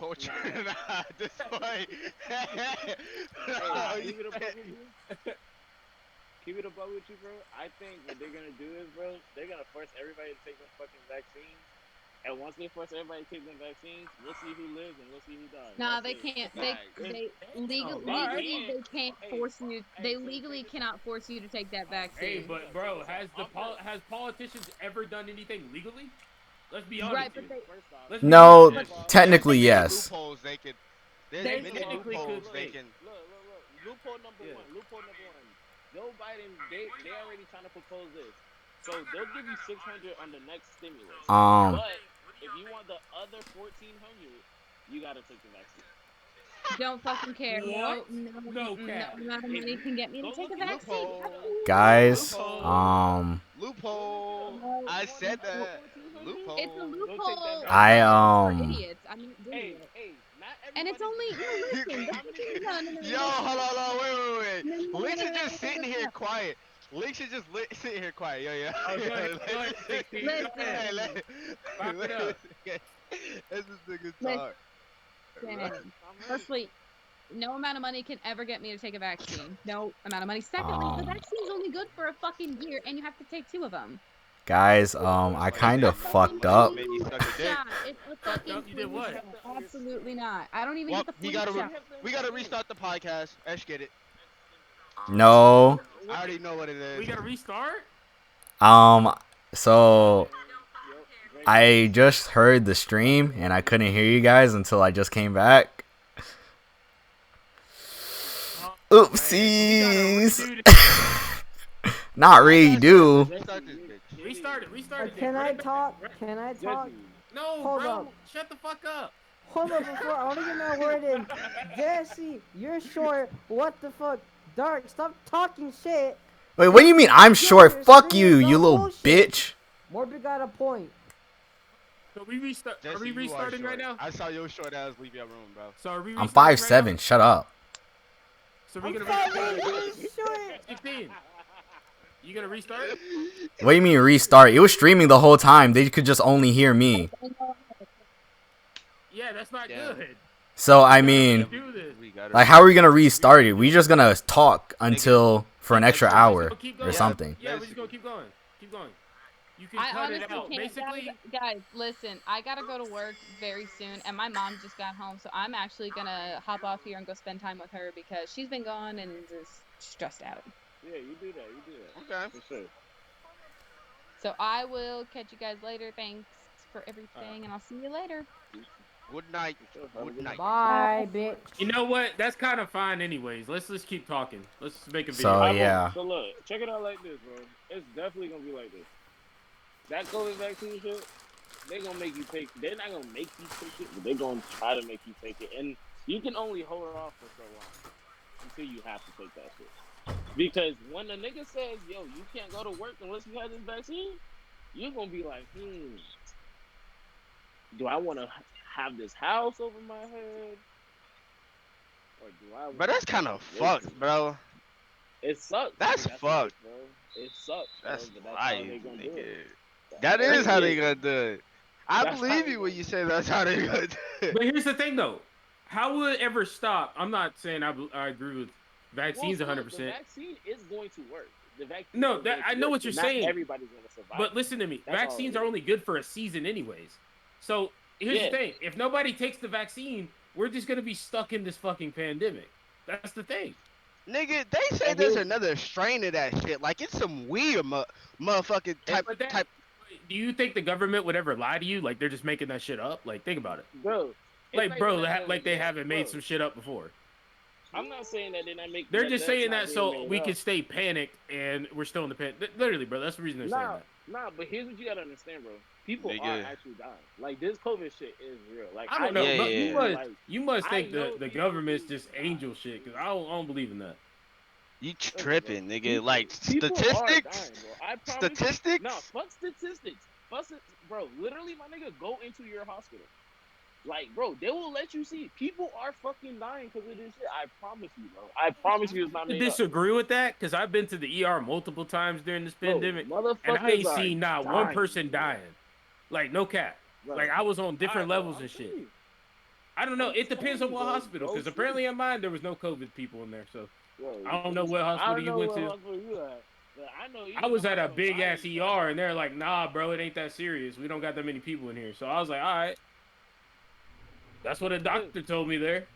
culture. Nah. Nah, at this point. Hey, No, you keep it a buck can't. with you. Keep it a buck with you, bro. I think what they're gonna do is, bro, they're gonna force everybody to take them fucking vaccines. And once they force everybody to take them vaccines, we'll see who lives and we'll see who dies. Nah, That's they it. can't. Facts. They legal Damn, They all right. legally can. they can't Hey, force you. hey. They So check legally this out. cannot force you to take that Hey, vaccine. but Check bro, this out. has politicians ever done anything legally? Let's be honest Right, but here. they First off, Let's be honest No, here. first off, There's technically many yes. loopholes they could. There's They first many of all, technically look, could loopholes they look, say. can. look. Loophole number Yeah. one. Loophole number one. Joe Biden, they already trying to propose this. So they'll give you 600 on the next stimulus. Um, But if you want the other 1,400, you gotta take the vaccine. don't fucking care. What? No No cap. amount of If money you can get me to go take a look it up, vaccine. Loophole. guys, Loophole. go Loophole. look it up. No, I You want said the other that. 1,400? it's a Loophole. Go take that loophole I vaccine. for idiots. I'm not doing Hey, it. not And it's everybody's only gonna no. die. Listen, How many people? Yo, hold on, hold on, wait. no, no, no, Leaks no, is no, just sitting here quiet. Leaks is just sitting here quiet. Yo. Oh, go ahead, 16. Go ahead. Listen, Back it up. Let this nigga listen. talk. Firstly, no amount of money can ever get me to take a vaccine. No amount of money. Secondly, the vaccine's only good for a fucking year, and you have to take 2 of them. guys, I kind of fucked up. Maybe suck a dick. Shot. It's a Fucked fucking up? You did flu what? shot. Absolutely not. I don't even Well, get the he flu gotta shot. we gotta restart the podcast. Esh, get it. No. I already know what it is. We gotta restart? So I just heard the stream and I couldn't hear you guys until I just came back. Oopsies. Not redo. Restart this bitch. Restart it. Can Run I it back. talk? Can I talk? No, Hold bro. up. Shut the fuck up. Hold up before I want to get my word in. Jesse, you're short. What the fuck? Dark, stop talking shit. Wait, what do you mean I'm short? Fuck you, you little bitch. Morbid got a point. So we restart. Are Jesse, we you restarting short. right now? I saw your short ass leave your room, bro. So are we I'm restarting 5'7". Right Shut up. so we're I'm gonna fucking restart. short. 16. You gonna restart? What do you mean restart? It was streaming the whole time. They could just only hear me. Yeah, that's not Yeah. good. So I mean, Do this. We gotta like, how are we gonna restart it? We just gonna talk until for an extra We're hour just gonna keep or going. something. Yeah, we're just gonna keep going. Keep going. You can I cut honestly it out. can't. Basically, Guys, listen. I gotta go to work very soon, and my mom just got home, so I'm actually gonna hop off here and go spend time with her because she's been gone and just stressed out. Yeah, you do that. Okay. For sure. So I will catch you guys later. Thanks for everything, and I'll see you later. Good night. For sure. Have a Good good night. Bye, bitch. you know what? That's kind of fine, anyways. Let's just keep talking. Let's just make a video. So Alright, yeah. So look, check it out like this, bro. It's definitely gonna be like this. That COVID vaccine shit, they gonna make you take. They're not gonna make you take it, but they're gonna try to make you take it, and you can only hold it off for so long until you have to take that shit. Because when the nigga says, "Yo, you can't go to work unless you have this vaccine," you're gonna be like, do I want to have this house over my head, or do I? But that's kind of fucked, bro. It sucks. That's life, fucked. bro. It sucks. Bro, That's but that's how they life, gonna do nigga. it. That is how they it. gonna do it. I That's how believe they you when gonna you do say that's how they gonna do it. But here's the thing, though. How will it ever stop? I'm not saying I agree with vaccines Well, 100%. The vaccine is going to work. The vaccine. No, is that- going to I know work, what you're but saying. Not everybody's gonna survive. But listen to me. That's all Vaccines it are is. only good for a season, anyways. So here's Yeah. the thing: if nobody takes the vaccine, we're just gonna be stuck in this fucking pandemic. That's the thing. Nigga, they say And there's here's- another strain of that shit. Like it's some weird motherfucking type. But that- type. Do you think the government would ever lie to you? Like they're just making that shit up? Like think about it. bro. it's Like not bro, even that like they haven't made bro, some shit up before. I'm not saying that they're not making. They're just saying not that being so made we up. can stay panicked and we're still in the pan. Literally, bro. That's the reason they're saying that. Nah, but here's what you gotta understand, bro. People are Nigga. actually dying. Like this COVID shit is real. Like I don't know. Yeah, but yeah, you yeah. must Like, you must I think know the people government's who just die. angel shit because I don't believe in that. You tripping, nigga? People- Like people are statistics. dying, bro. I promise you. Statistics. No, fuck statistics. Fuck it, bro. Literally, my nigga, go into your hospital. Like, bro, they will let you see. People are fucking dying because of this shit. I promise you, bro. I promise you, it's not I made up. disagree with that because I've been to the ER multiple times during this Bro, pandemic, and I motherfuckers ain't are seen not one dying, person bro. dying. Like no cap. Bro. Like I was on different Alright, bro, levels I'm and telling shit. you. I don't know. It depends on what Bro, hospital, because go apparently at mine there was no COVID people in there. So Bro, I don't know what hospital you went to. Hospital you at. But I know I was the at a hospital big I ass was ER, and they're like, "Nah, bro, it ain't that serious. We don't got that many people in here." So I was like, "All right." That's what a doctor told me there.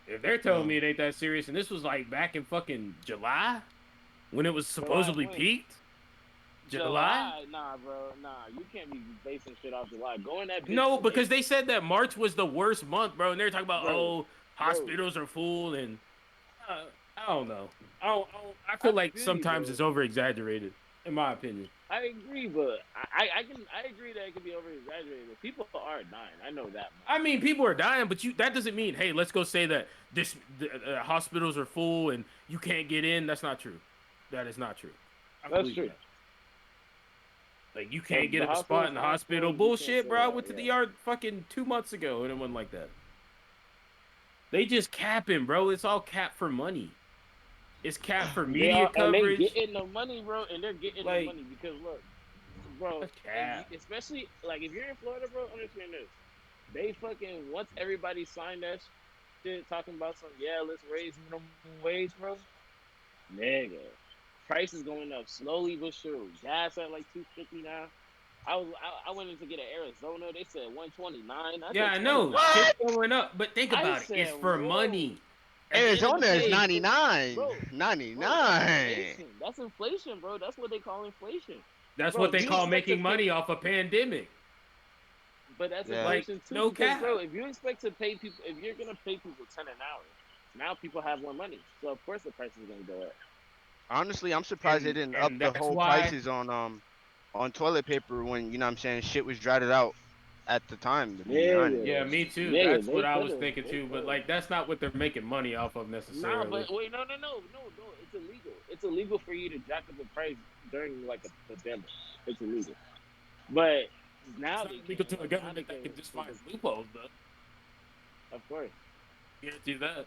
If they're telling me it ain't that serious, and this was like back in fucking July, when it was supposedly when? peaked. July? Nah, bro. Nah, you can't be basing shit off July. Go in that bitch No, today. because they said that March was the worst month, bro, and they're talking about Bro, hospitals are full, and I don't know. I feel like feel you, sometimes bro. it's over exaggerated, in my opinion. I agree, but I agree that it can be over exaggerated. People are dying. I know that. Man. I mean, people are dying, but that doesn't mean, hey, let's go say that the hospitals are full and you can't get in. That's not true. That is not true. That's true. That. Like, you can't get the a spot in the hospital. Bullshit, bro. I went to the ER fucking 2 months ago, and it wasn't like that. They just capping, bro. It's all capped for money. It's capped for media coverage. And they getting the money, bro, and they're getting the money because, look, bro, especially, like, if you're in Florida, bro, understand this. They fucking, once everybody signed that shit, talking about some, let's raise minimum wage, bro, nigga. Price is going up slowly but sure. Gas at like $2.50 now. I went in to get an Arizona. They said $1.29. I know. Shit's going up, but think about it. It's for money. Arizona is 99. Bro, 99. That's inflation, bro. That's what they call inflation. That's what they call making money off a pandemic. But that's inflation too. No cap. Bro, if you expect to pay people, if you're gonna pay people 10 an hour, now people have more money. So of course the price is gonna go up. Honestly, I'm surprised they didn't up the whole prices on toilet paper when, you know what I'm saying, shit was dried out at the time. Yeah, me too. That's what I was thinking too. But like, that's not what they're making money off of necessarily. No, but wait, no. It's illegal. It's illegal for you to jack up the price during like a pandemic. It's illegal. But now it's not illegal to a government that can just find loopholes, though. Of course. You can't do that.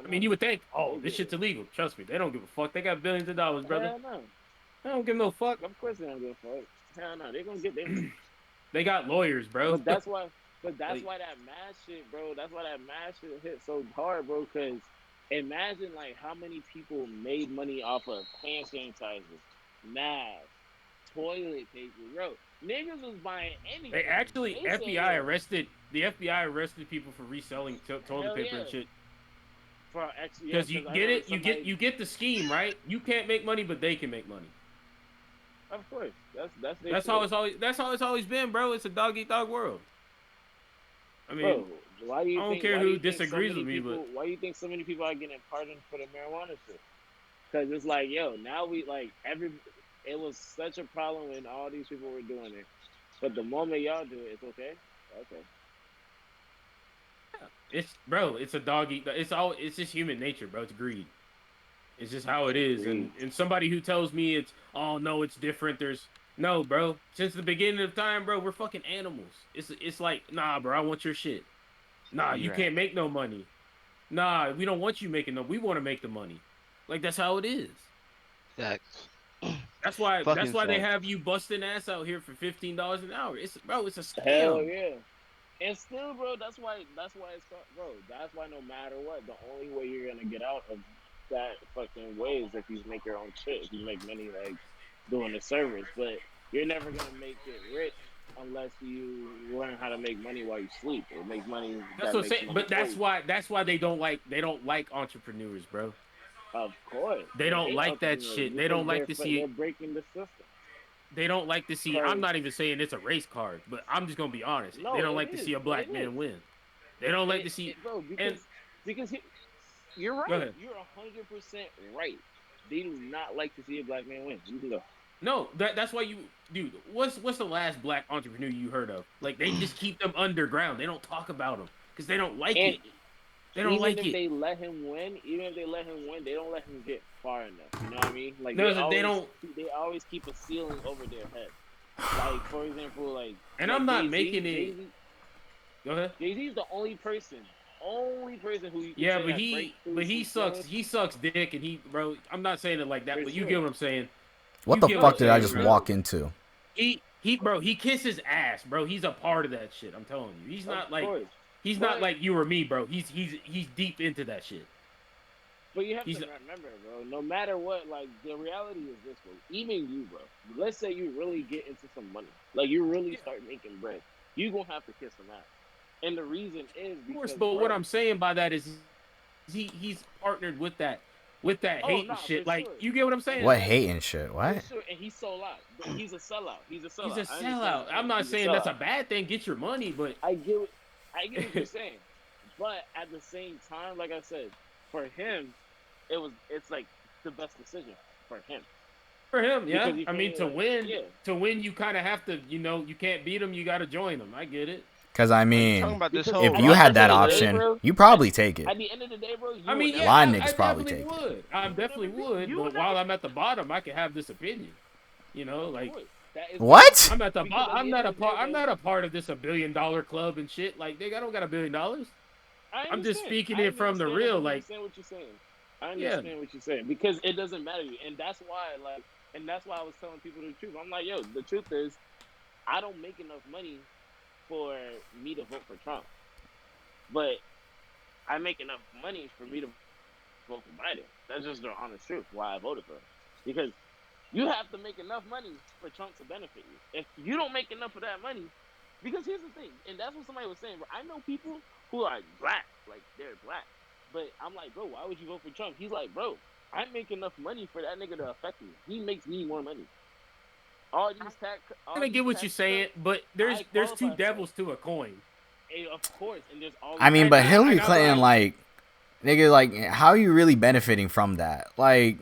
I mean, you would think, this shit's illegal. Trust me, they don't give a fuck. They got billions of dollars, brother. Hell no. They don't give no fuck. Of course they don't give a fuck. Hell no, they're gonna get them. They got lawyers, bro. But that's why that mask shit, bro. That's why that mask shit hit so hard, bro. Because imagine like how many people made money off of hand sanitizer, masks, toilet paper, bro. Niggas was buying anything. They actually the FBI arrested people for reselling toilet paper and shit. Because you get it, you get the scheme, right? You can't make money, but they can make money. Of course, that's how it's always been, bro. It's a dog eat dog world. I mean, bro, why do you I don't care who disagrees with me, but why do you think so many people are getting pardoned for the marijuana shit? Because it's like, now we like it was such a problem when all these people were doing it, but the moment y'all do it, it's okay. Okay. It's a dog eat. It's just human nature, bro. It's greed. It's just how it is. And somebody who tells me it's different. No, bro. Since the beginning of time, bro, we're fucking animals. It's like, nah, bro, I want your shit. Nah, you can't make no money. Nah, we don't want you making we want to make the money. Like, that's how it is. That's why they have you busting ass out here for $15 an hour. It's a scam. Hell yeah. And still, bro, that's why it's bro. That's why no matter what, the only way you're gonna get out of that fucking way is if you make your own shit. If you make money like doing the service, but you're never gonna make it rich unless you learn how to make money while you sleep or make money. That's what I'm saying. But that's why they don't like entrepreneurs, bro. Of course. They don't like that shit. They don't like to see it breaking the system. They don't like to see. I'm not even saying it's a race card, but I'm just gonna be honest. They don't like to see a black man win. They don't like to see. Bro, because you're right. You're 100% right. They do not like to see a black man win. You can go. No, that's why dude. What's the last black entrepreneur you heard of? Like, they just keep them underground. They don't talk about them because they don't like it. They don't like it. Even if they let him win, they don't let him get far enough. You know what I mean? Like, they always keep a ceiling over their head. Like, for example, like. And I'm not making it. Go ahead. Jay-Z's the only person who. Yeah, but he sucks. He sucks dick, and he, bro. I'm not saying it like that, but you get what I'm saying. What the fuck did I just walk into? He he kisses ass, bro. He's a part of that shit. I'm telling you, he's not Of like course. he's But- not like you or me, bro. He's deep into that shit. But you have He's- to remember, bro, no matter what, like, the reality is this, bro. Even you, bro. Let's say you really get into some money. Like, you really start making bread. You gonna have to kiss some ass. And the reason is Of because, course, but what I'm saying by that is he's partnered with that Oh, hate nah, and shit. for Like, sure. you get what I'm saying? What Like, hating shit? What? For sure, and he's sold out. But he's a sellout. He's a sellout. he's a I understand sellout. that. I'm not He's saying that's a sellout. bad thing. Get your money, but I get what you're saying. But at the same time, like I said, for him, it's like the best decision for him. for him, yeah. Because you I mean, feel to me? Like, win, you kind of have to, you can't beat them. You got to join them. I get it. Because I Talking mean, about this Because whole if you at had the that end of the day, option, bro, you probably take it. At the end of the day, bro, I mean, yeah, Lot of I niggas probably definitely take would. I definitely would. you But would while never- I'm at the bottom, I can have this opinion. You know, like What? I'm at the Because bottom. at the end of the day, I'm bro- not a part of this $1 billion club and shit. Like, nigga, I don't got $1 billion. I'm just speaking it from the real, like- I understand what you're saying. I understand what you're saying because it doesn't matter to you, and that's why, I was telling people the truth. I'm like, yo, the truth is, I don't make enough money for me to vote for Trump, but I make enough money for me to vote for Biden. That's just the honest truth. Why I voted for him, because you have to make enough money for Trump to benefit you. If you don't make enough of that money, because here's the thing, and that's what somebody was saying, bro. I know people who are black, like they're black, but I'm like, bro, why would you vote for Trump? He's like, bro, I make enough money for that nigga to affect me. He makes me more money. All these tax. I'm gonna get what you're saying, but there's qualify two for devils to a coin. Of course, and there's all. I mean, but I Hillary got Clinton, what like, nigga, like, how are you really benefiting from that? Like,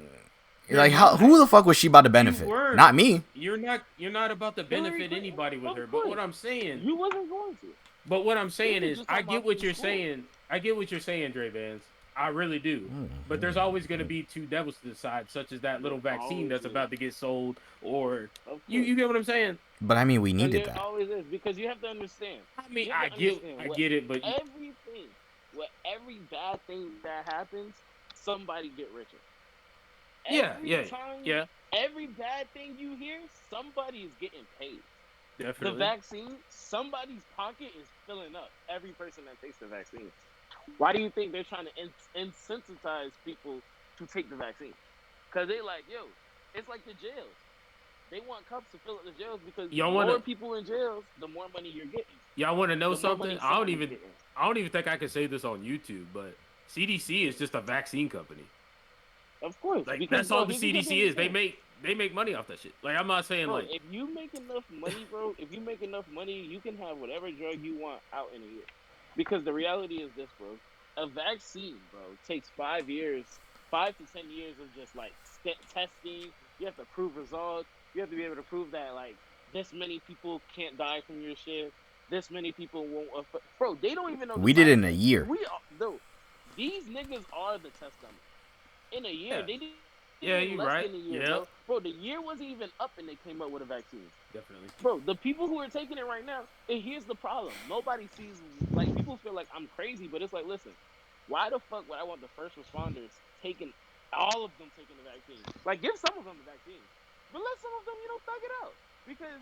You're how? not. Who the fuck was she about to benefit? weren't. Not me. You're not about to Hillary benefit Clinton, anybody with of her. But what course. I'm saying, You wasn't going to. But what I'm saying was is, just I talking get about what from you're school. saying. I get what you're saying, Dre Vance. I really do. But there's always going to be two devils to the side, such as that little There vaccine always that's is. about to get sold, or Of you course. get what I'm saying? But I mean, we And needed there that. always is because you have to understand. I mean, You have I to get understand it, but everything, every bad thing that happens, somebody get richer. Every time, every bad thing you hear, somebody is getting paid. definitely. The vaccine, somebody's pocket is filling up. Every person that takes the vaccine. Why do you think they're trying to insensitize people to take the vaccine? Because they like, yo, it's like the jails. They want cops to fill up the jails because the more people in jails, the more money you're getting. Y'all want to know The more money something? I don't somebody's even think I can say this on YouTube, but CDC is just a vaccine company. getting. Of course. Like, because, that's all the bro, you have to CDC is. understand. They make money off that shit. Like, I'm not saying Bro, like if you make enough money, bro, you can have whatever drug you want out in a year. Because the reality is this, bro. A vaccine, bro, takes 5 to 10 years of just like testing. You have to prove results. You have to be able to prove that like this many people can't die from your shit. This many people won't. Bro, they don't even know. We did it in a year. These niggas are the test dummy. In a year, Yeah. they did. Yeah, you less right. Than a year, Yeah. bro, the year wasn't even up, and they came up with a vaccine. definitely. Bro, the people who are taking it right now, and here's the problem. Nobody sees, like, people feel like I'm crazy, but it's like, listen, why the fuck would I want the first responders all of them taking the vaccine? Like, give some of them the vaccine, but let some of them, thug it out. Because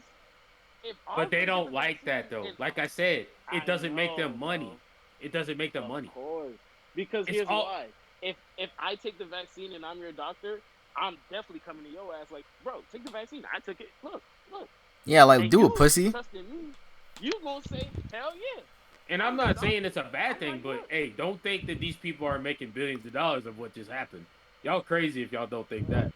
if But they don't like that though. Like I said, it doesn't make them bro. money. It doesn't make them money. Of course. Because It's here's all- why. If I take the vaccine and I'm your doctor, I'm definitely coming to your ass like, bro, take the vaccine. I took it. Look. Yeah, like, And do you it, pussy. trusting me, you gonna say, hell yeah. And I'm not saying it's a bad I'm thing, like, but look. hey, don't think that these people are making billions of dollars of what just happened. Y'all crazy if y'all don't think that.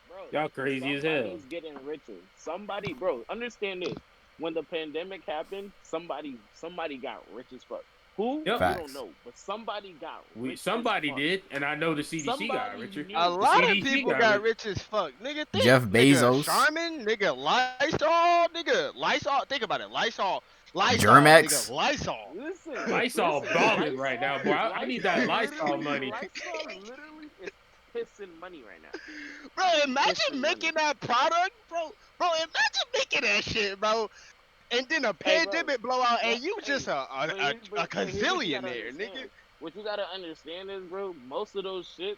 Bro, Y'all crazy as hell. Somebody's getting richer. Somebody, bro, understand this. When the pandemic happened, somebody got rich as fuck. Who? Yep. We Facts. don't know. But somebody got rich Somebody as fuck. did, and I know the CDC got Somebody richer. knew. A lot of CDC people got got rich. rich as fuck. Nigga, think. Jeff Nigga, Bezos. Charmin, nigga, Lysol. Think about it. Lysol. Germex. Nigga, Lysol. Listen. Lysol listen, balling right now, boy. I need that Lysol literally- money. Lysol literally is pissing money right now. Bro, imagine Listen, making that product, bro. Bro, imagine making that shit, bro. And then a Hey, bro. pandemic blow out, and Yeah, you just a but here's what you gotta gazillionaire, understand. nigga. What you gotta understand is, bro, most of those shits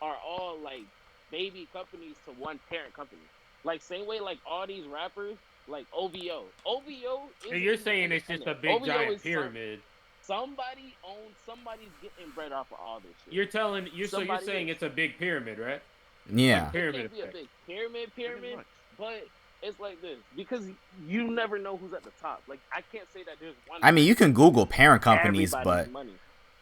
are all like baby companies to one parent company. Like same way, like all these rappers, like OVO. OVO is. And you're saying it's just a big giant pyramid. Somebody owns. Somebody's getting bread off of all this shit. You're saying it's a big pyramid, right? Yeah. Like pyramid it can't be effect. a big pyramid, but it's like this because you never know who's at the top. Like I can't say that there's one. I mean, you can Google parent companies, everybody's but money.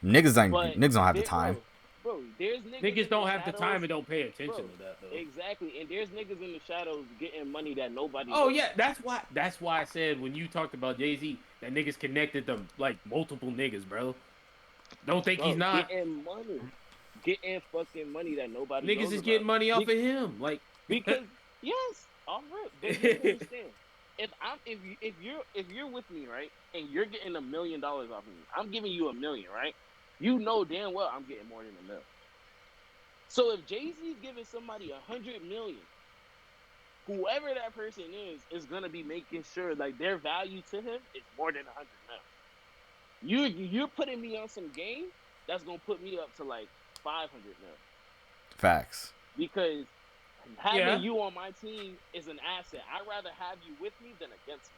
niggas don't have the time. Bro, there's niggas don't have the time and don't pay attention to that though. Exactly, and there's niggas in the shadows getting money that nobody. Oh knows. yeah, that's why I said when you talked about Jay-Z that niggas connected to like multiple niggas, bro. Don't think he's not getting fucking money that nobody. Niggas knows is about. getting money off of him, like because yes, I'm rip. But you understand. If you're with me, right, and you're getting $1 million off of me, I'm giving you $1 million, right? You know damn well I'm getting more than $1 million. So if Jay-Z's giving somebody $100 million, whoever that person is gonna be making sure like their value to him is more than $100 million. You're putting me on some game that's gonna put me up to like $500 million. Facts. Because having you on my team is an asset. I'd rather have you with me than against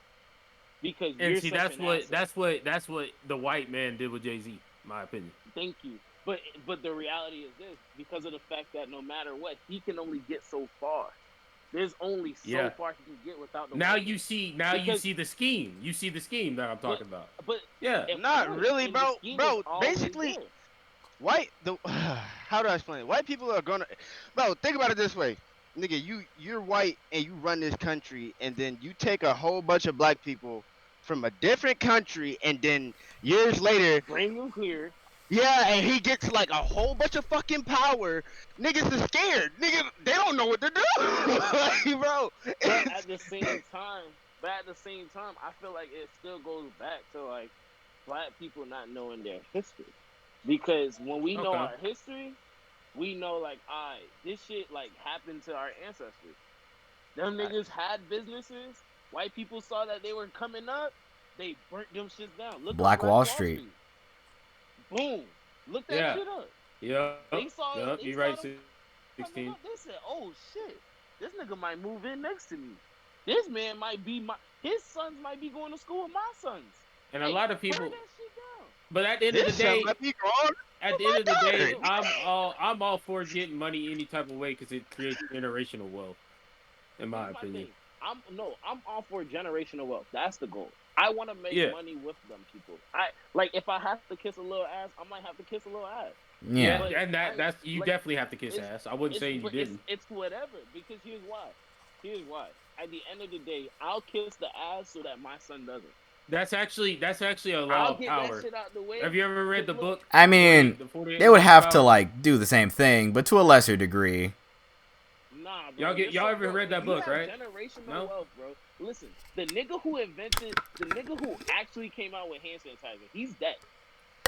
me. Because and see that's what the white man did with Jay-Z, my opinion. Thank you. But the reality is this, because of the fact that no matter what, he can only get so far. There's only so far he can get without the you see the scheme. You see the scheme that I'm talking about. But not really, bro. Bro, basically how do I explain it? White people are gonna think about it this way. Nigga, you're white and you run this country, and then you take a whole bunch of black people from a different country, and then years later bring them here. Yeah, and he gets like a whole bunch of fucking power. Niggas are scared. Niggas, they don't know what to do. Like, bro. But at the same time, I feel like it still goes back to like black people not knowing their history. Because when we know our history, we know like, this shit like happened to our ancestors. Them niggas had businesses. White people saw that they were coming up. They burnt them shits down. Look Black Wall Street. Boom. Look that shit up. Yeah. They saw you're right. 16. They said, "Oh shit, this nigga might move in next to me. This man might be his sons might be going to school with my sons." And a lot of people. Burn that shit down. But at the end of the day, I'm all for getting money any type of way because it creates generational wealth. In my opinion. I'm all for generational wealth. That's the goal. I want to make money with them people. If I have to kiss a little ass, I might have to kiss a little ass. Yeah, and that's you definitely have to kiss ass. I wouldn't say you didn't. It's whatever because here's why. At the end of the day, I'll kiss the ass so that my son doesn't. That's actually a law of power. That shit out the way. Have you ever read the book? I mean, they would have to like do the same thing, but to a lesser degree. Nah, bro. Y'all ever read that book, right? Generational wealth, bro. Listen, the nigga who actually came out with hand sanitizer, he's dead.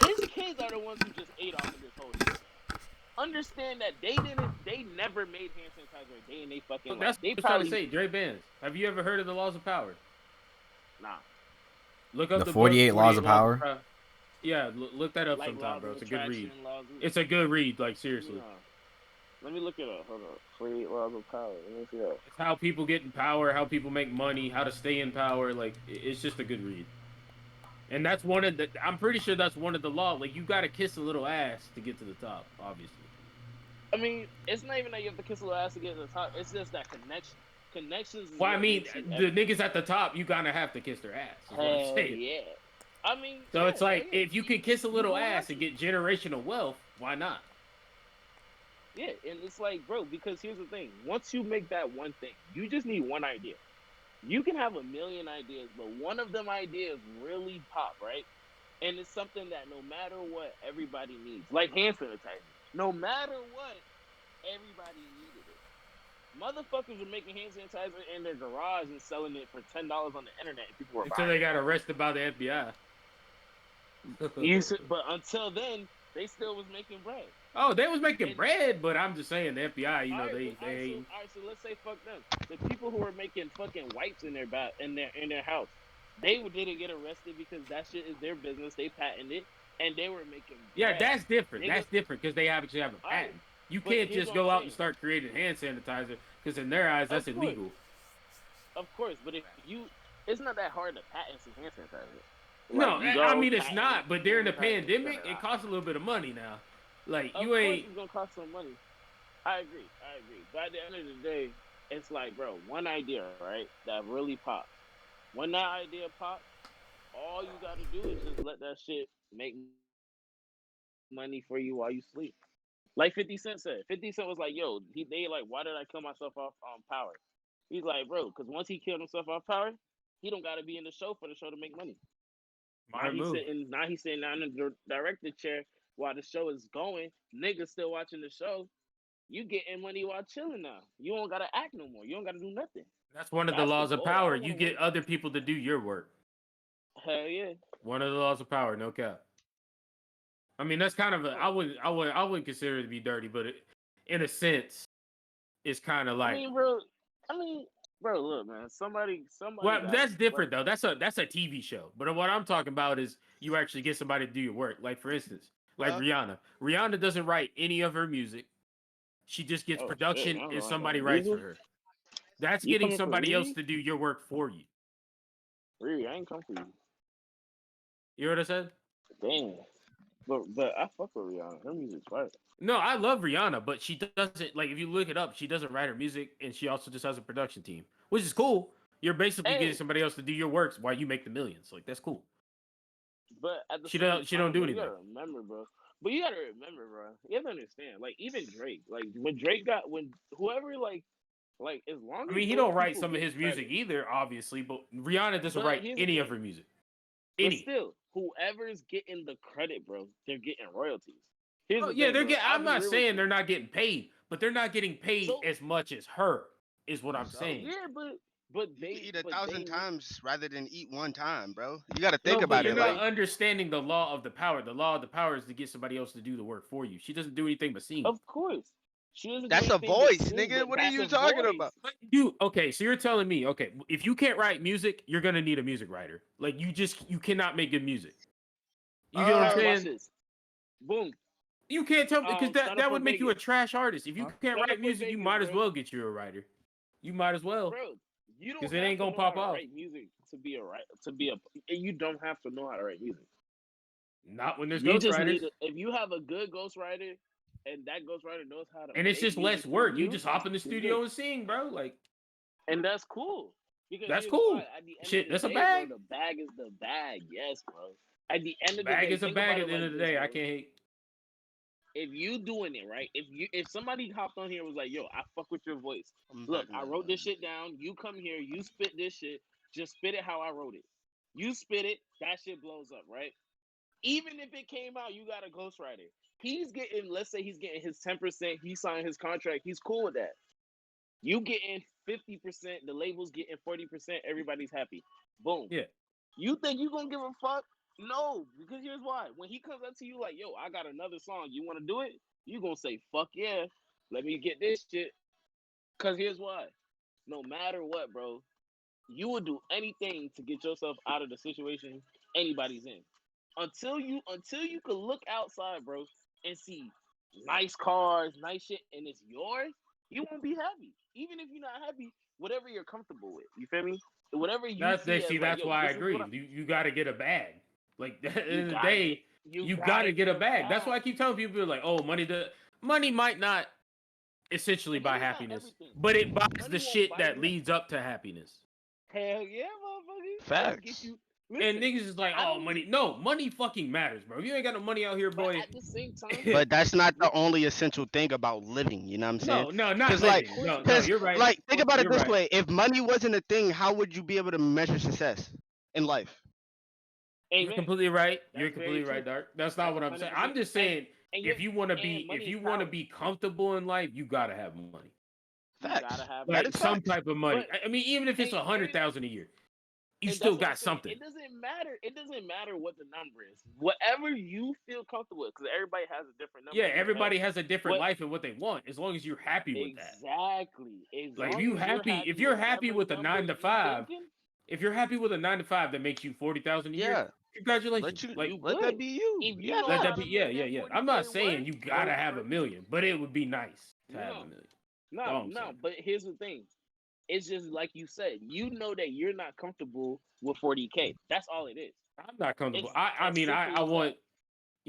His kids are the ones who just ate off of this whole shit. Understand that they never made hand sanitizer a day in they fucking life. That's what I'm trying to say. Dre Bands. Have you ever heard of the laws of power? Nah. Look up the 48 laws of power. Yeah, look that up sometime, bro. It's a good read. It's a good read, like seriously. Nah. Let me look it up. Hold on. 48 laws of power. Let me see that. It's how people get in power, how people make money, how to stay in power. Like, it's just a good read. And that's one of the. I'm pretty sure that's one of the laws. Like, you gotta kiss a little ass to get to the top, obviously. I mean, it's not even that you have to kiss a little ass to get to the top. It's just that connections. Well, I mean, the niggas at the top, you gotta have to kiss their ass. Is what I'm saying. Yeah. I mean. So it's like, if you can kiss a little ass and get generational wealth, why not? Yeah, and it's like, bro, because here's the thing. Once you make that one thing, you just need one idea. You can have 1 million ideas, but one of them ideas really pop, right? And it's something that no matter what, everybody needs. Like hand sanitizer. No matter what, everybody needed it. Motherfuckers were making hand sanitizer in their garage and selling it for $10 on the internet. And people were until they got arrested by the FBI. But until then, they still was making bread. Oh, they was making bread, but I'm just saying the FBI, you know, they. Alright, so let's say fuck them. The people who were making fucking wipes in their house, they didn't get arrested because that shit is their business. They patented it, and they were making bread. Yeah, that's different. That's different because they actually have a patent. You can't just go out and start creating hand sanitizer because in their eyes that's illegal. Of course, but if you, it's not that hard to patent some hand sanitizer. No, you I go mean it's patent not. But during the hand sanitizer, pandemic, send it out. costs a little bit of money now. Like Of you course, ain't. it's gonna cost some money. I agree. But at the end of the day, it's like, bro, one idea, right, that really pops. When that idea pops, all you gotta do is just let that shit make money for you while you sleep. Like 50 Cent said. 50 Cent was like, yo, they like, why did I kill myself off on Power? He's like, bro, because once he killed himself off Power, he don't gotta be in the show for the show to make money. Smart move. Now he's sitting down in the director chair while the show is going. Niggas still watching the show. You getting money while chilling now. You don't gotta act no more. You don't gotta do nothing. That's one of the That's the laws of goal. I power. don't You wanna get work. other people to do your work. Hell yeah. One of the laws of power, no cap. I mean, that's kind of a, I wouldn't consider it to be dirty, but in a sense, it's kind of like. I mean, bro, look, man. Somebody. Well, that's different though. That's a TV show. But what I'm talking about is you actually get somebody to do your work. Like for instance, like Rihanna. Rihanna doesn't write any of her music. She just gets production and somebody writes for her. That's getting somebody else to do your work for you. Really, I ain't come for you. You know what I said? Damn. But I fuck with Rihanna. Her music's fire. No, I love Rihanna, but she doesn't, like, if you look it up, she doesn't write her music, and she also just has a production team, which is cool. You're basically getting somebody else to do your works while you make the millions. Like, that's cool. But at the she same don't do time, anything. You gotta remember, bro. But you gotta remember, bro. You have to understand. Like, even Drake, like when whoever like as long as I mean, he don't write some of his music either, obviously, but Rihanna doesn't write any of her music. But still, whoever's getting the credit, bro, they're getting royalties. I'm not saying they're not getting paid, but they're not getting paid as much as her, is what I'm saying. Yeah, but they eat 1,000 times rather than eat one time, bro. You got to think about it. You're not understanding the law of the power. The law of the power is to get somebody else to do the work for you. She doesn't do anything but sing. Of course. That's a voice, nigga. What are you talking about? Okay, so you're telling me, okay, if you can't write music, you're gonna need a music writer. Like you cannot make good music. You get what I'm saying? Boom. You can't tell me because that would make you a trash artist. If you can't write music, you might as well get you a writer. You might as well. Bro, you don't. Because it ain't gonna pop off. Write music you don't have to know how to write music. Not when there's ghostwriters. If you have a good ghostwriter, and that ghostwriter knows how to. And it's just less work. You just hop in the studio and sing, bro. Like, and that's cool. Because that's cool. Shit, that's a bag. Bro, the bag is the bag. Yes, bro. At the end of the day, bag is a bag. At the end of the day, I can't hate. If you doing it right, if somebody hopped on here and was like, yo, I fuck with your voice. Look, I wrote this shit down. You come here, you spit this shit. Just spit it how I wrote it. You spit it, that shit blows up, right? Even if it came out, you got a ghostwriter. He's getting, let's say he's getting his 10%, he signed his contract, he's cool with that. You getting 50%, the label's getting 40%, everybody's happy. Boom. Yeah. You think you gonna give a fuck? No, because here's why. When he comes up to you like, yo, I got another song, you wanna do it? You gonna say, fuck yeah, let me get this shit. Cause here's why. No matter what, bro, you would do anything to get yourself out of the situation anybody's in. Until you could look outside, bro, and see nice cars, nice shit, and it's yours, you won't be happy. Even if you're not happy, whatever you're comfortable with. You feel me? Whatever you that's why I agree. You got to get a bag. Like at the end of the day, you got to get a bag. That's why I keep telling people like, oh, money might not essentially buy happiness, but it buys the shit that leads up to happiness. Hell yeah, motherfucker. Facts. And niggas is like, oh, money. No, money fucking matters, bro. If you ain't got no money out here, boy. But at the same time, but that's not the only essential thing about living. You know what I'm saying? No, not living. No, you're right. Like, think about it this way: if money wasn't a thing, how would you be able to measure success in life? You're completely right. You're completely right, Dark. That's not what I'm saying. I'm just saying, if you want to be comfortable in life, you gotta have money. Facts. Like some type of money. I mean, even if it's 100,000 a year. You still got something. It doesn't matter. It doesn't matter what the number is. Whatever you feel comfortable with, because everybody has a different number. Yeah, everybody has a different life and what they want. As long as you're happy with that. Exactly. Like if you're happy with a 9 to 5, if you're happy with a 9 to 5 that makes you 40,000 a year, congratulations. Let that be you. Let that be. Yeah. I'm not saying you gotta have $1 million, but it would be nice to have $1 million. No. But here's the thing. It's just like you said. You know that you're not comfortable with 40K. That's all it is. I'm not comfortable. It's I as mean, simple I as that. want,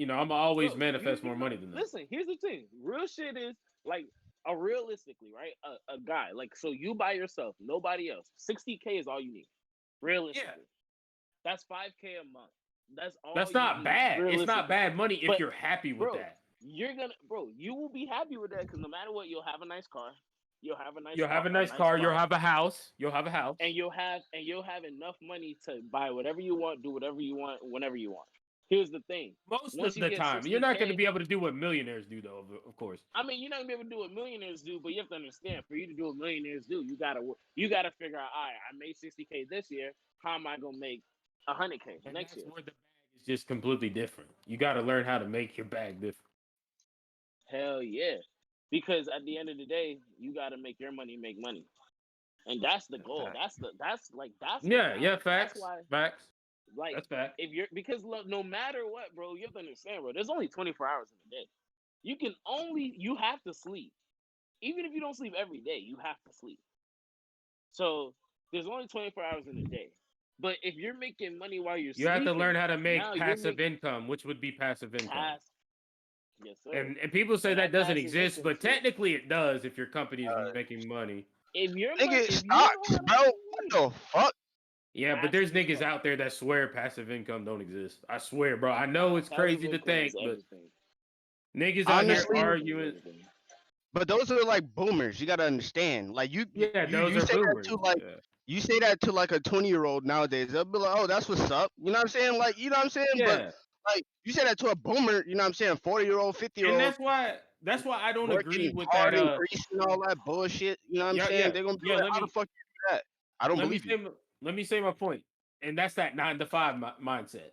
I'm always Bro, manifest more money than that. listen, here's the thing. Real shit is like realistically, right? A guy, like so you by yourself, nobody else. 60K is all you need. Realistically. That's 5K a month. That's all That's you not need. bad. It's not Realistically. bad money if But, you're happy with bro, that. you will be happy with that because no matter what, you'll have a nice car. You'll have a nice You'll have a nice car. You'll have a house. You'll have a house. and you'll have enough money to buy whatever you want, do whatever you want, whenever you want. Here's the thing. Most Once of you the get time, you're not going to 60K be able to do what millionaires do, though. Of course. I mean, you're not gonna be able to do what millionaires do, but you have to understand. For you to do what millionaires do, you gotta figure out. All right, I made 60K this year. How am I gonna make 100K And next that's year? where the bag is just completely different. You got to learn how to make your bag different. Hell yeah, because at the end of the day, you gotta make your money make money, and that's the goal. That's the Yeah, balance. facts. That's why, Facts. like, That's fact. if you're because look, no matter what, bro, you have to understand, bro. There's only 24 hours in a day. You have to sleep. Even if you don't sleep every day, you have to sleep. So there's only 24 hours in a day. But if you're making money while you're You have sleeping, to learn how to make now passive income, which would be passive income. Yes, sir. And people say that doesn't passive exist, income but shit. technically it does if your company is making money. If you're Nigga, stocks, bro. What the fuck? Yeah, but there's niggas out there that swear passive income don't exist. I swear, bro. I know it's crazy to think, but niggas out here Honestly, arguing. But those are like boomers. You gotta understand. Like Yeah, those you are say boomers. that to like you say that to like a 20-year-old nowadays. They'll be like, "Oh, that's what's up." You know what I'm saying? Like, you know what I'm saying? Yeah. But like you say that to a boomer. You know what I'm saying? 40-year-old, 50-year-old. And that's why I don't agree Working with hard that. and greasy and all that bullshit. You know what I'm saying? They're gonna be like, "How the fuck you do that?" I don't believe you. Let me say my point, and that's that 9 to 5 mindset.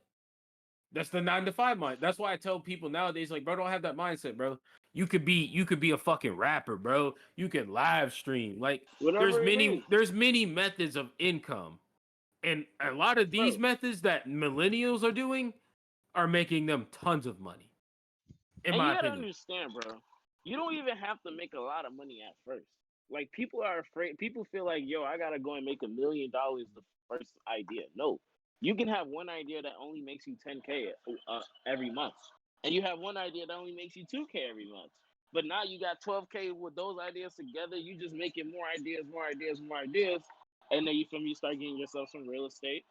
That's the 9 to 5 mind. That's why I tell people nowadays, like, bro, don't have that mindset, bro. You could be a fucking rapper, bro. You can live stream. Like, there's many methods of income, and a lot of these methods that millennials are doing are making them tons of money. In my opinion, you gotta understand, bro. You don't even have to make a lot of money at first. Like, people are afraid. People feel like, yo, I gotta go and make $1 million the first idea. No, you can have one idea that only makes you 10K every month, and you have one idea that only makes you 2K every month. But now you got 12K with those ideas together. You just making more ideas, and then you feel me? You start getting yourself some real estate.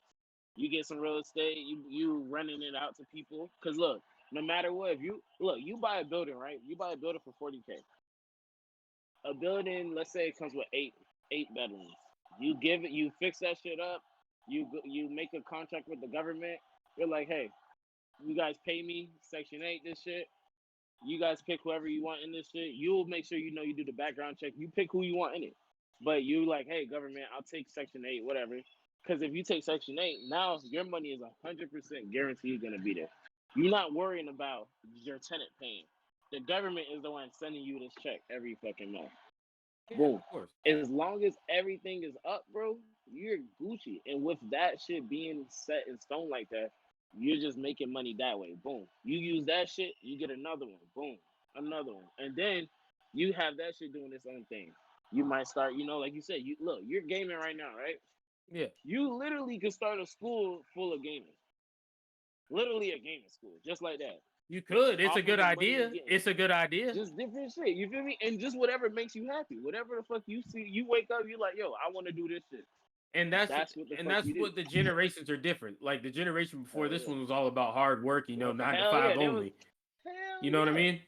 You get some real estate. You renting it out to people. Cause look, no matter what, if you buy a building, right? You buy a building for 40K. A building, let's say it comes with eight bedrooms. You fix that shit up. You make a contract with the government. You're like, hey, you guys pay me Section 8 this shit. You guys pick whoever you want in this shit. You'll make sure you do the background check. You pick who you want in it. But you like, hey, government, I'll take Section 8, whatever. Because if you take Section 8, now your money is 100% guaranteed going to be there. You're not worrying about your tenant paying. The government is the one sending you this check every fucking month. Boom. As long as everything is up, bro, you're Gucci. And with that shit being set in stone like that, you're just making money that way. Boom. You use that shit, you get another one. Boom. Another one. And then you have that shit doing its own thing. You might start, like you said, you're gaming right now, right? Yeah. You literally could start a school full of gaming. Literally a gaming school, just like that. You could. It's a good idea. It's a good idea. Just different shit. You feel me? And just whatever makes you happy. Whatever the fuck you see, you wake up, you're like, yo, I want to do this shit. And that's what the generations are different. Like the generation before this one was all about hard work, 9 to 5 only. You know what I mean?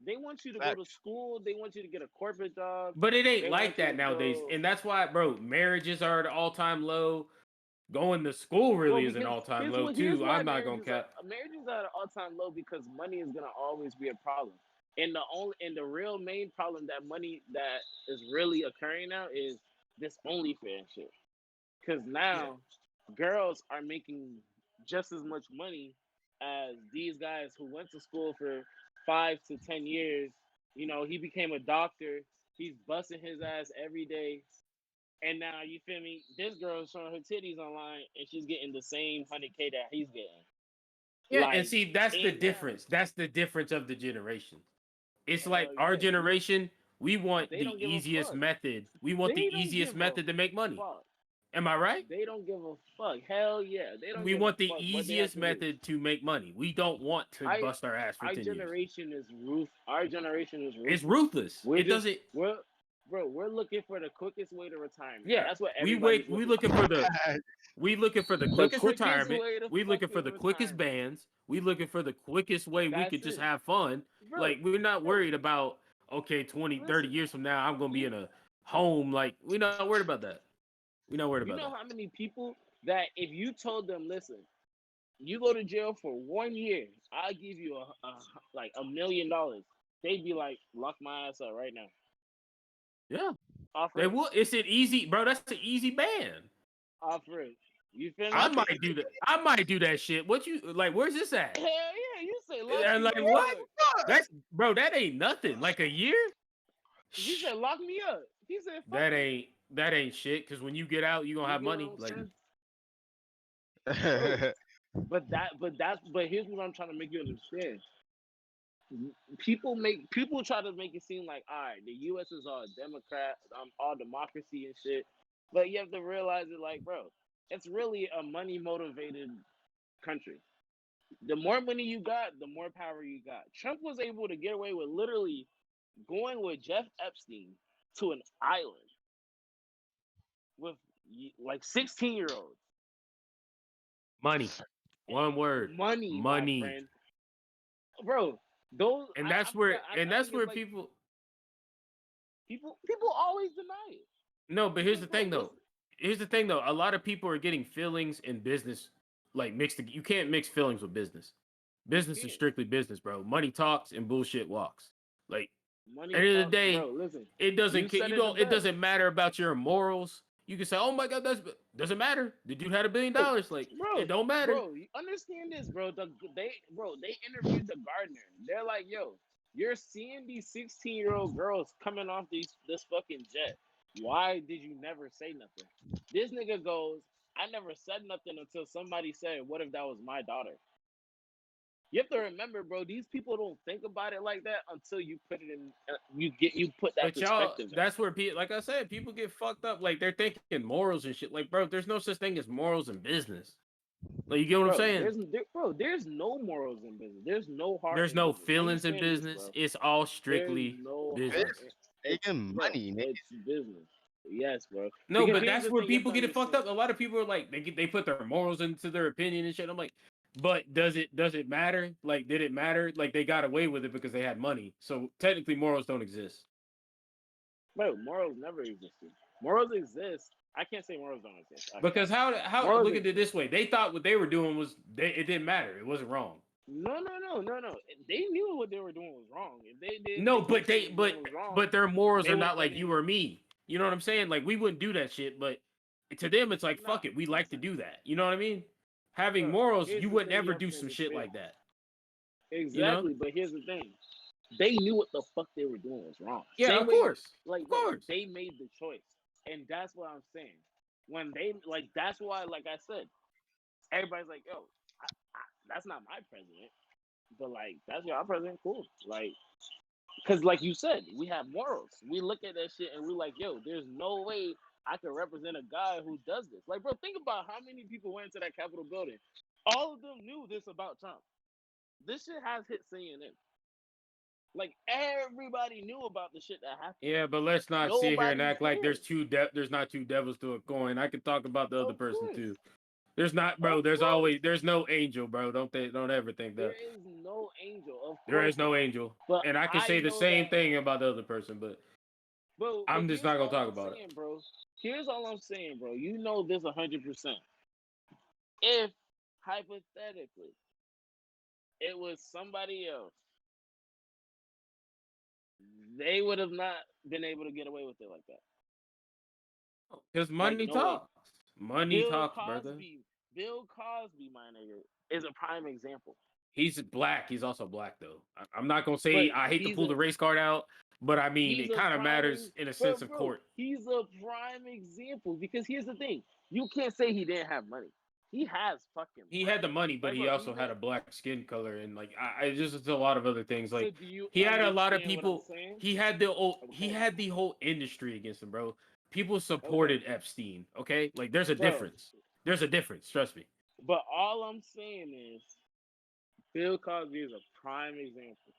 They want you to go to school. They want you to get a corporate job. But it ain't like that nowadays. And that's why, bro, marriages are at an all-time low. Going to school really is an all-time low too. I'm not gonna cap. Marriages are at an all-time low because money is gonna always be a problem. And the real main problem that is really occurring now is this OnlyFans shit. Because now girls are making just as much money as these guys who went to school for 5 to 10 years. He became a doctor. He's busting his ass every day. And now, you feel me? This girl is showing her titties online, and she's getting the same 100K that he's getting. Yeah, and see, that's the difference. That's the difference of the generation. It's like our generation, We want They the don't give a easiest fuck. method. We want They the don't easiest give a method to make money. fuck. Am I right? They don't give a fuck. Hell yeah. They don't We give want a the fuck what they have easiest to do. method to make money. We don't want to I bust our ass for our 10 years. generation is roof. Our generation is ruthless. It's ruthless. We're It just, doesn't. we're looking for the quickest way to retirement. Yeah, That's what we everybody's wait. We looking for the. We looking for the The quickest quickest retirement. way to We looking for the fucking quickest retirement. bands. We looking for the quickest way we That's could just it. have fun. Bro, Like, we're not worried about, okay, 20, 30 listen, years from now, I'm going to be in a home. Like, we're not worried about that. We're not worried you about know that. how many people that if you told them, listen, you go to jail for 1 year, I'll give you like $1 million. They'd be like, lock my ass up right now. Yeah. Offer They it. will. It's an easy, bro. That's an easy ban. Offer it. You feel me? I might do that. I might do that shit. What you like? Where's this at? Hell yeah, you say lock And me like up. what? That's bro. That ain't nothing. Like a year. He said lock me up. He said fuck That it. ain't shit. Cause when you get out, you gonna You have get what money. I'm Like saying? But here's what I'm trying to make you understand. People try to make it seem like, all right, the U.S. is all Democrat, all democracy and shit. But you have to realize it, like, bro, it's really a money motivated country. The more money you got, the more power you got. Trump was able to get away with literally going with Jeff Epstein to an island with like 16-year-olds. money. One word. Money, Money. my friend. Bro, those And I- that's I where forgot- I and think that's it's where like people people always deny it. No, but here's the Bro, thing though. listen. Here's the thing though. A lot of people are getting feelings and business like mixed. You can't mix feelings with business. Business is can't. strictly business, bro. Money talks and bullshit walks. Like Money end of the talks, day, bro. Listen, it doesn't you ca- said you it don't the it doesn't best. matter about your morals. You can say, "Oh my god, that's doesn't matter. The dude had $1 billion." Like Bro, it don't matter. bro, you understand this, bro. They interviewed the gardener. They're like, yo, you're seeing these 16-year-old girls coming off this fucking jet. Why did you never say nothing? This nigga goes, I never said nothing until somebody said, what if that was my daughter? You have to remember, bro. These people don't think about it like that until you put it in. You put that But y'all, perspective. that's where people, like I said, people get fucked up. Like they're thinking morals and shit. Like, bro, there's no such thing as morals in business. Like, you get what I'm saying? There's no morals in business. There's no heart. There's in no business. feelings in Understand this, business. bro. It's all There's strictly no business. heart. Making Bro, money, nigga. it's business. Yes, bro. No, Because but here's that's the where thing you have people to get it fucked up. A understand. lot of people are like, they put their morals into their opinion and shit. I'm like, but does it matter? Like, did it matter? Like, they got away with it because they had money. So technically, morals don't exist. Bro, morals never existed. Morals exist. I can't say morals don't exist. Because how Morals look at it this way. They thought what they were doing was it didn't matter. It wasn't wrong. No. They knew what they were doing was wrong. If they did, No, think but what they were but doing was wrong, but their morals they are would not have like been you in. or me. You know what I'm saying? Like, we wouldn't do that shit, but to them it's like, Nah, fuck it, we like to listen, do that. You know what I mean? Having bro. morals, Here's you the wouldn't thing you ever have do to some shit understand. like that. Exactly, but here's the thing. They knew what the fuck they were doing was wrong. Yeah, Same of way, course. like, Of course. they made the choice, and that's what I'm saying. When they that's why, like I said, everybody's like, yo, that's not my president, but like that's your president, cool. Like, because like you said, we have morals. We look at that shit and we're like, yo, there's no way I can represent a guy who does this. Like, bro, think about how many people went into that Capitol building. All of them knew this about Trump. This shit has hit CNN. Like, everybody knew about the shit that happened. Yeah, but let's not sit here and Nobody act like cares. there's not two devils to a coin. I can talk about the other Of person course. too. There's not, bro. Of There's course. there's no angel, bro. Don't ever think There that. is no angel. Of course. There is no not. angel. But And I can I say the know same that. thing about the other person, but Bro, I'm just not gonna here's all talk I'm about it. saying, bro. Here's all I'm saying, bro. You know this 100%. If hypothetically it was somebody else, they would have not been able to get away with it like that. Because money no way. talks. Money talks, brother. Bill Cosby, my nigga, is a prime example. He's black. He's also black, though. I'm not gonna say But I hate to he's pull the race card out, but I mean he's it a kind of prime matters in a bro, sense of court. He's a prime example because here's the thing: you can't say he didn't have money. he has fucking. He had the money, but Like, he bro, also had a black skin color, and like I just it's a lot of other things. So Like do you he had a lot of understand what I'm people. saying? He had the he Okay. had the whole industry against him, bro. People Okay. supported Epstein. Okay, like there's a Bro. difference. There's a difference. Trust me. But all I'm saying is, Bill Cosby is a prime example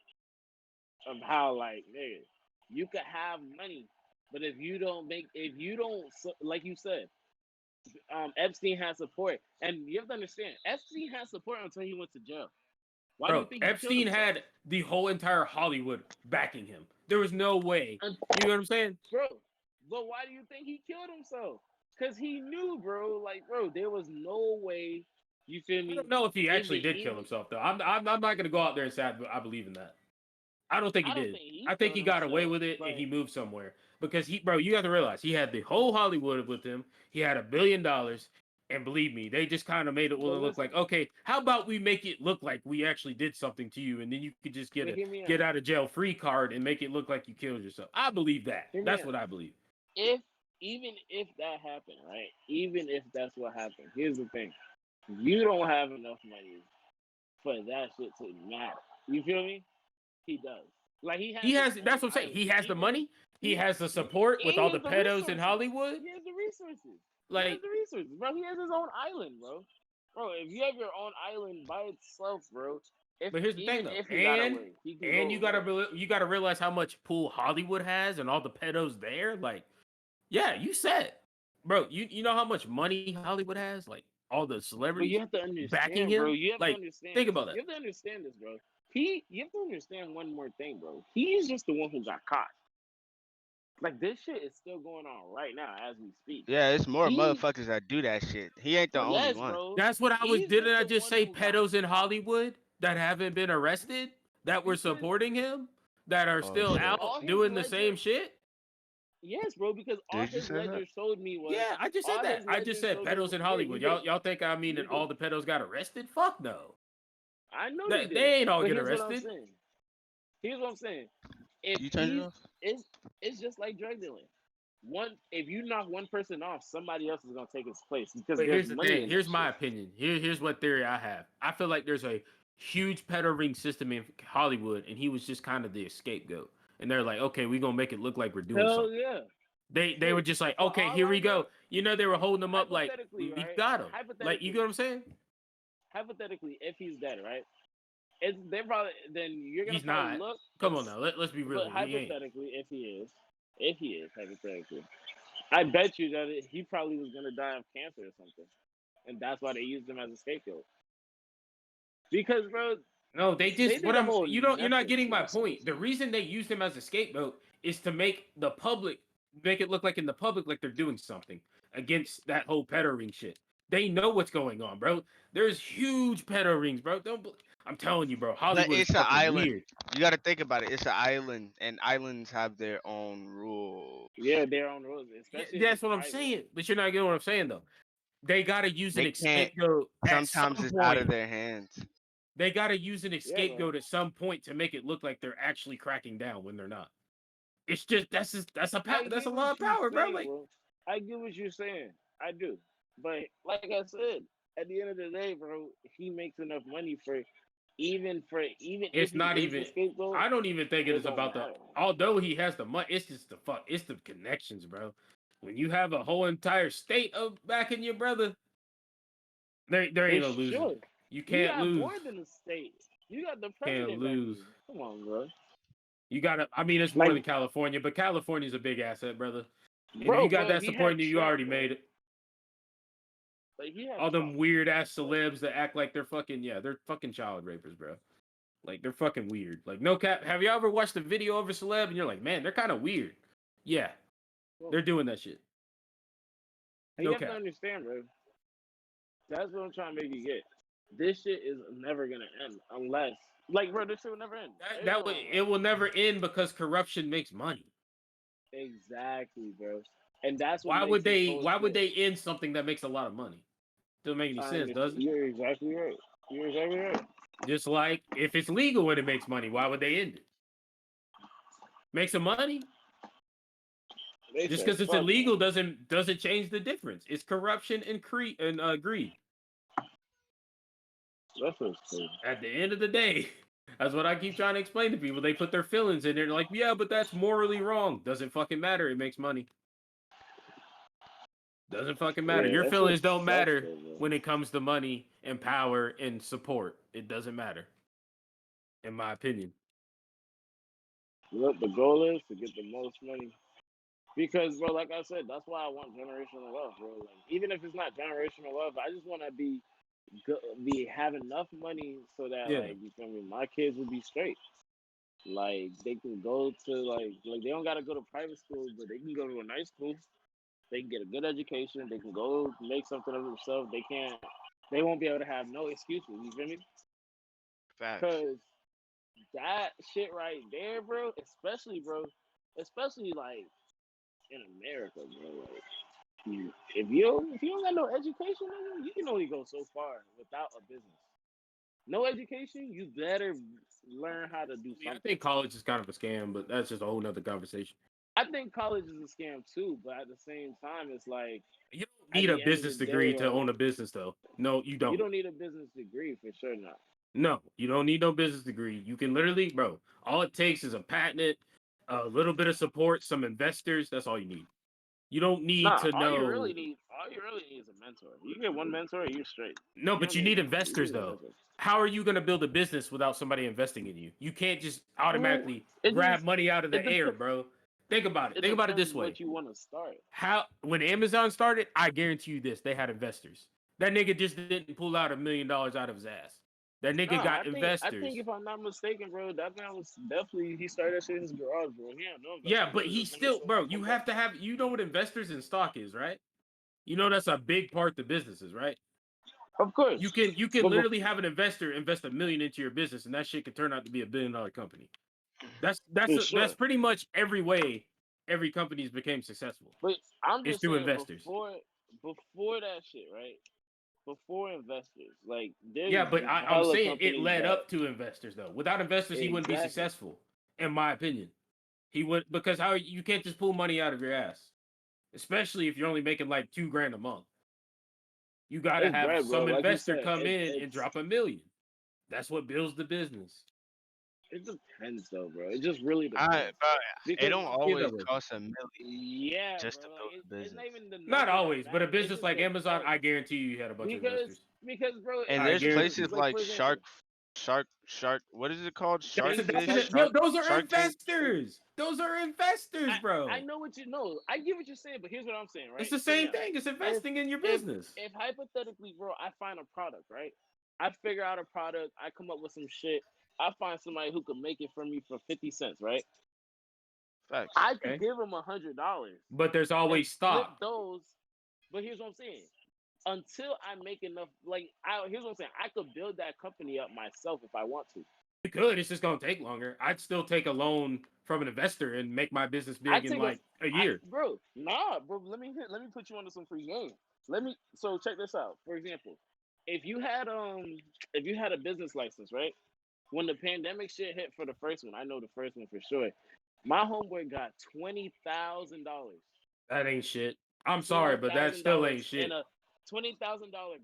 of how, like, nigga, you could have money, but if you don't, like you said, Epstein has support, and you have to understand, Epstein has support until he went to jail. Why do you Bro, think he killed Epstein himself? had the whole entire Hollywood backing him. There was no way. You know what I'm saying? Bro, but why do you think he killed himself? Because he knew, bro. Like, bro, there was no way. You feel me? I don't know if he actually Even- did kill himself though. I'm not gonna go out there and say I believe in that. I don't think he I don't did. think he I think killed he got away himself, with it and but- he moved somewhere because bro, you have to realize he had the whole Hollywood with him. He had $1 billion, and believe me, they just kind of made it But look like, listen. okay, how about we make it look like we actually did something to you, and then you could just get But a hear me get out. out of jail free card and make it look like you killed yourself. I believe that. Hear me That's out. what I believe. Even if that happened, right? Even if that's what happened, here's the thing: you don't have enough money for that shit to matter. You feel me? He does. Like he has. He his has. That's own what I'm saying. island. He has the Even- money. He Yeah. has the support with He all has the the pedos in resources. Hollywood. He has the resources. He Like has the resources, bro. He has his own island, bro. Bro, if you have your own island by itself, bro. But here's the thing, Even though, if he got away, he can and go you gotta realize how much pool Hollywood has and all the pedos there. Like, yeah, you said, bro, you know how much money Hollywood has, like all the But celebrities you have to understand, backing bro. him. You have Like, to understand. think about that. You have to understand this, bro. You have to understand one more thing, bro. He's just the one who got caught. Like this shit is still going on right now as we speak. Yeah, it's more He- motherfuckers that do that shit. He ain't the only yes, one. bro. That's what I was. He's Didn't I the just one say who got pedos in caught. Hollywood that haven't been arrested, that were You said- supporting him, that are Oh, still shit. All out his doing the ledger- same shit? Yes, bro. Because all Did you his say that? ledger showed me was Yeah, I just said all that. his I just ledger said showed me pedos was- in yeah, Hollywood. you did. Y'all think I mean You that all the pedos got arrested? Fuck no. I know They- they did. they ain't all But get here's what I'm arrested. saying. Here's what I'm saying. If You turned it he's- off? it's just like drug dealing. If you knock one person off, somebody else is gonna take his place because But there's here's the money thing. in Here's that my shit. opinion. Here's what theory I have. I feel like there's a huge pedo ring system in Hollywood, and he was just kind of the scapegoat. And they're like, okay, we're gonna make it look like we're doing Hell something. yeah. They were just like, But okay, all here I we go. know- You know, they were holding him up like, Hypothetically, we right? got him. Like, you Hypothetically. get what I'm saying? Hypothetically, if he's dead, right? They're probably then you're gonna He's probably not. look. Come on now, let's be real. But He ain't. hypothetically, if he is hypothetically, I bet you that he probably was gonna die of cancer or something, and that's why they used him as a scapegoat. Because, bro, No, they They just did what a I'm. whole You're not Netflix getting my special. point. The reason they used him as a scapegoat is to make the public make it look like in the public like they're doing something against that whole pedo ring shit. They know what's going on, bro. There's huge pedo rings, bro. I'm telling you, bro. Hollywood it's is an fucking island. weird. You got to think about it. It's an island, and islands have their own rules. yeah, they're on roads. Yeah, Especially if that's it's what I'm private. saying. But you're not getting what I'm saying though. They gotta use an They can't- scapegoat. At Sometimes some it's out of point. their hands. They gotta use an bro. scapegoat at some point to make it look like they're actually cracking down when they're not. It's just that's a I that's get a what lot of you're power, bro. saying, Like I get what you're saying. I do. But like I said, at the end of the day, bro, he makes enough money for even it's if he not is even. the scapegoat. I don't even think it it is don't about the. matter. Although he has the money, it's just it's the connections, bro. When you have a whole entire state of backing your brother, there ain't no It's losing. sure. You You can't got lose. more than a state. You got the president. backing lose. you. Come on, bro. You gotta. I mean, it's more Like- than California, but California's a big asset, brother. And if Bro, you got bro, that he support, had you Trump, already bro. made it. Like he had All them Trump. weird ass celebs that act like they're fucking they're fucking child rapers, bro. Like they're fucking weird. Like no cap. Have you ever watched a video of a celeb and you're like, man, they're kind of weird? Yeah, they're doing that shit. You No have to cap. understand, bro. That's what I'm trying to make you get. This shit is never gonna end unless, like, bro, this shit will never end. It will never end because corruption makes money. Exactly, bro. And that's what Why makes would this they? whole Why would shit. they end something that makes a lot of money? Doesn't make any sense, does it? You're exactly right. You're exactly right. Just like if it's legal and it makes money, why would they end it? Make some money. They Just said, because it's fuck illegal doesn't change the difference. It's corruption and greed. That's what's crazy. At the end of the day, that's what I keep trying to explain to people. They put their feelings in there, like, yeah, but that's morally wrong. Doesn't fucking matter. It makes money. Doesn't fucking matter. Yeah, Your that feelings shit don't sucks, matter though, bro. when it comes to money and power and support. It doesn't matter, in my opinion. Look, the goal is to get the most money. Because, bro, like I said, that's why I want generational wealth, bro. Like, even if it's not generational wealth, I just want to be have enough money so that, Yeah. like, you feel me, my kids will be straight. Like, they can go to, like they don't got to go to private school, but they can go to a nice school. They can get a good education. They can go make something of themselves. They won't be able to have no excuses. You feel me? Facts. Because that shit right there, bro, especially like in America, bro. Like, if you don't got no education, nigga, you can only go so far without a business. No education, you better learn how to do Yeah, I something. think college is kind of a scam, but that's just a whole nother conversation. I think college is a scam too, but at the same time, it's like You don't at need a the end of business the day, degree to like, own a business, though. No, you don't. you don't need a business degree for sure not. No, you don't need no business degree. You can literally, bro, all it takes is a patent, a little bit of support, some investors. That's all you need. You don't need to All you know. really need is a mentor. You get one mentor, you're straight. No, You but don't you need you investors, need a though. mentor. How are you going to build a business without somebody investing in you? You can't just automatically It grab just money out of the it air, depends. bro. Think about it. It Think about it depends this way. what you want to start. When Amazon started, I guarantee you this, they had investors. That nigga just didn't pull out $1 million out of his ass. That nigga Nah, got I investors. think if I'm not mistaken, bro, that man was definitely he started that shit in his garage, bro. He had no investors. Yeah, but He was he's just still, bro, himself. you have to have, you know what investors in stock is, right? You know that's a big part to businesses, right? Of course. You can But literally have an investor invest $1 million into your business, and that shit can turn out to be $1 billion company. For sure. That's pretty much every way every company's became successful. But I'm It's just through saying investors. before that shit, right? Before investors, like there's Yeah, but I'm hella saying it companies led that up to investors though. Without investors, he wouldn't be exactly. successful, in my opinion. He would, because how you can't just pull money out of your ass, especially if you're only making like $2,000 a month. You got to It's have bread, bro. some Like you investor said, come in and it's drop $1 million. That's what builds the business. it depends though, bro. It just really I, depends. but Because it don't Yeah, always bro. cost $1 million yeah, just bro, to like build a it's not business. even the Not number always, that but a matters. It's business just like the Amazon, start. I guarantee you had a bunch of investors. Because bro, And I there's guarantee. places like like for example, Shark. What is it called? That's Sharkfish, yo, those are Shark Tank. investors. Those are investors, bro. I know what you know. I get what you're saying, but here's what I'm saying, right? It's the So same now, thing. It's investing in your if business. if hypothetically, bro, I find a product, right? I figure out a product, I come up with some shit, I find somebody who could make it for me for 50 cents, right? Facts. I could Okay. give them $100 But there's and always flip stock. those. But here's what I'm saying. Until I make enough, here's what I'm saying. I could build that company up myself if I want to. You could. It's just gonna take longer. I'd still take a loan from an investor and make my business I big in take like a year. bro. Nah, bro. Let me put you onto some free game. So check this out. For example, if you had a business license, right? When the pandemic shit hit for the first one, I know the first one for sure. My homeboy got $20,000. That ain't shit. I'm sorry, but that still ain't shit. And a $20,000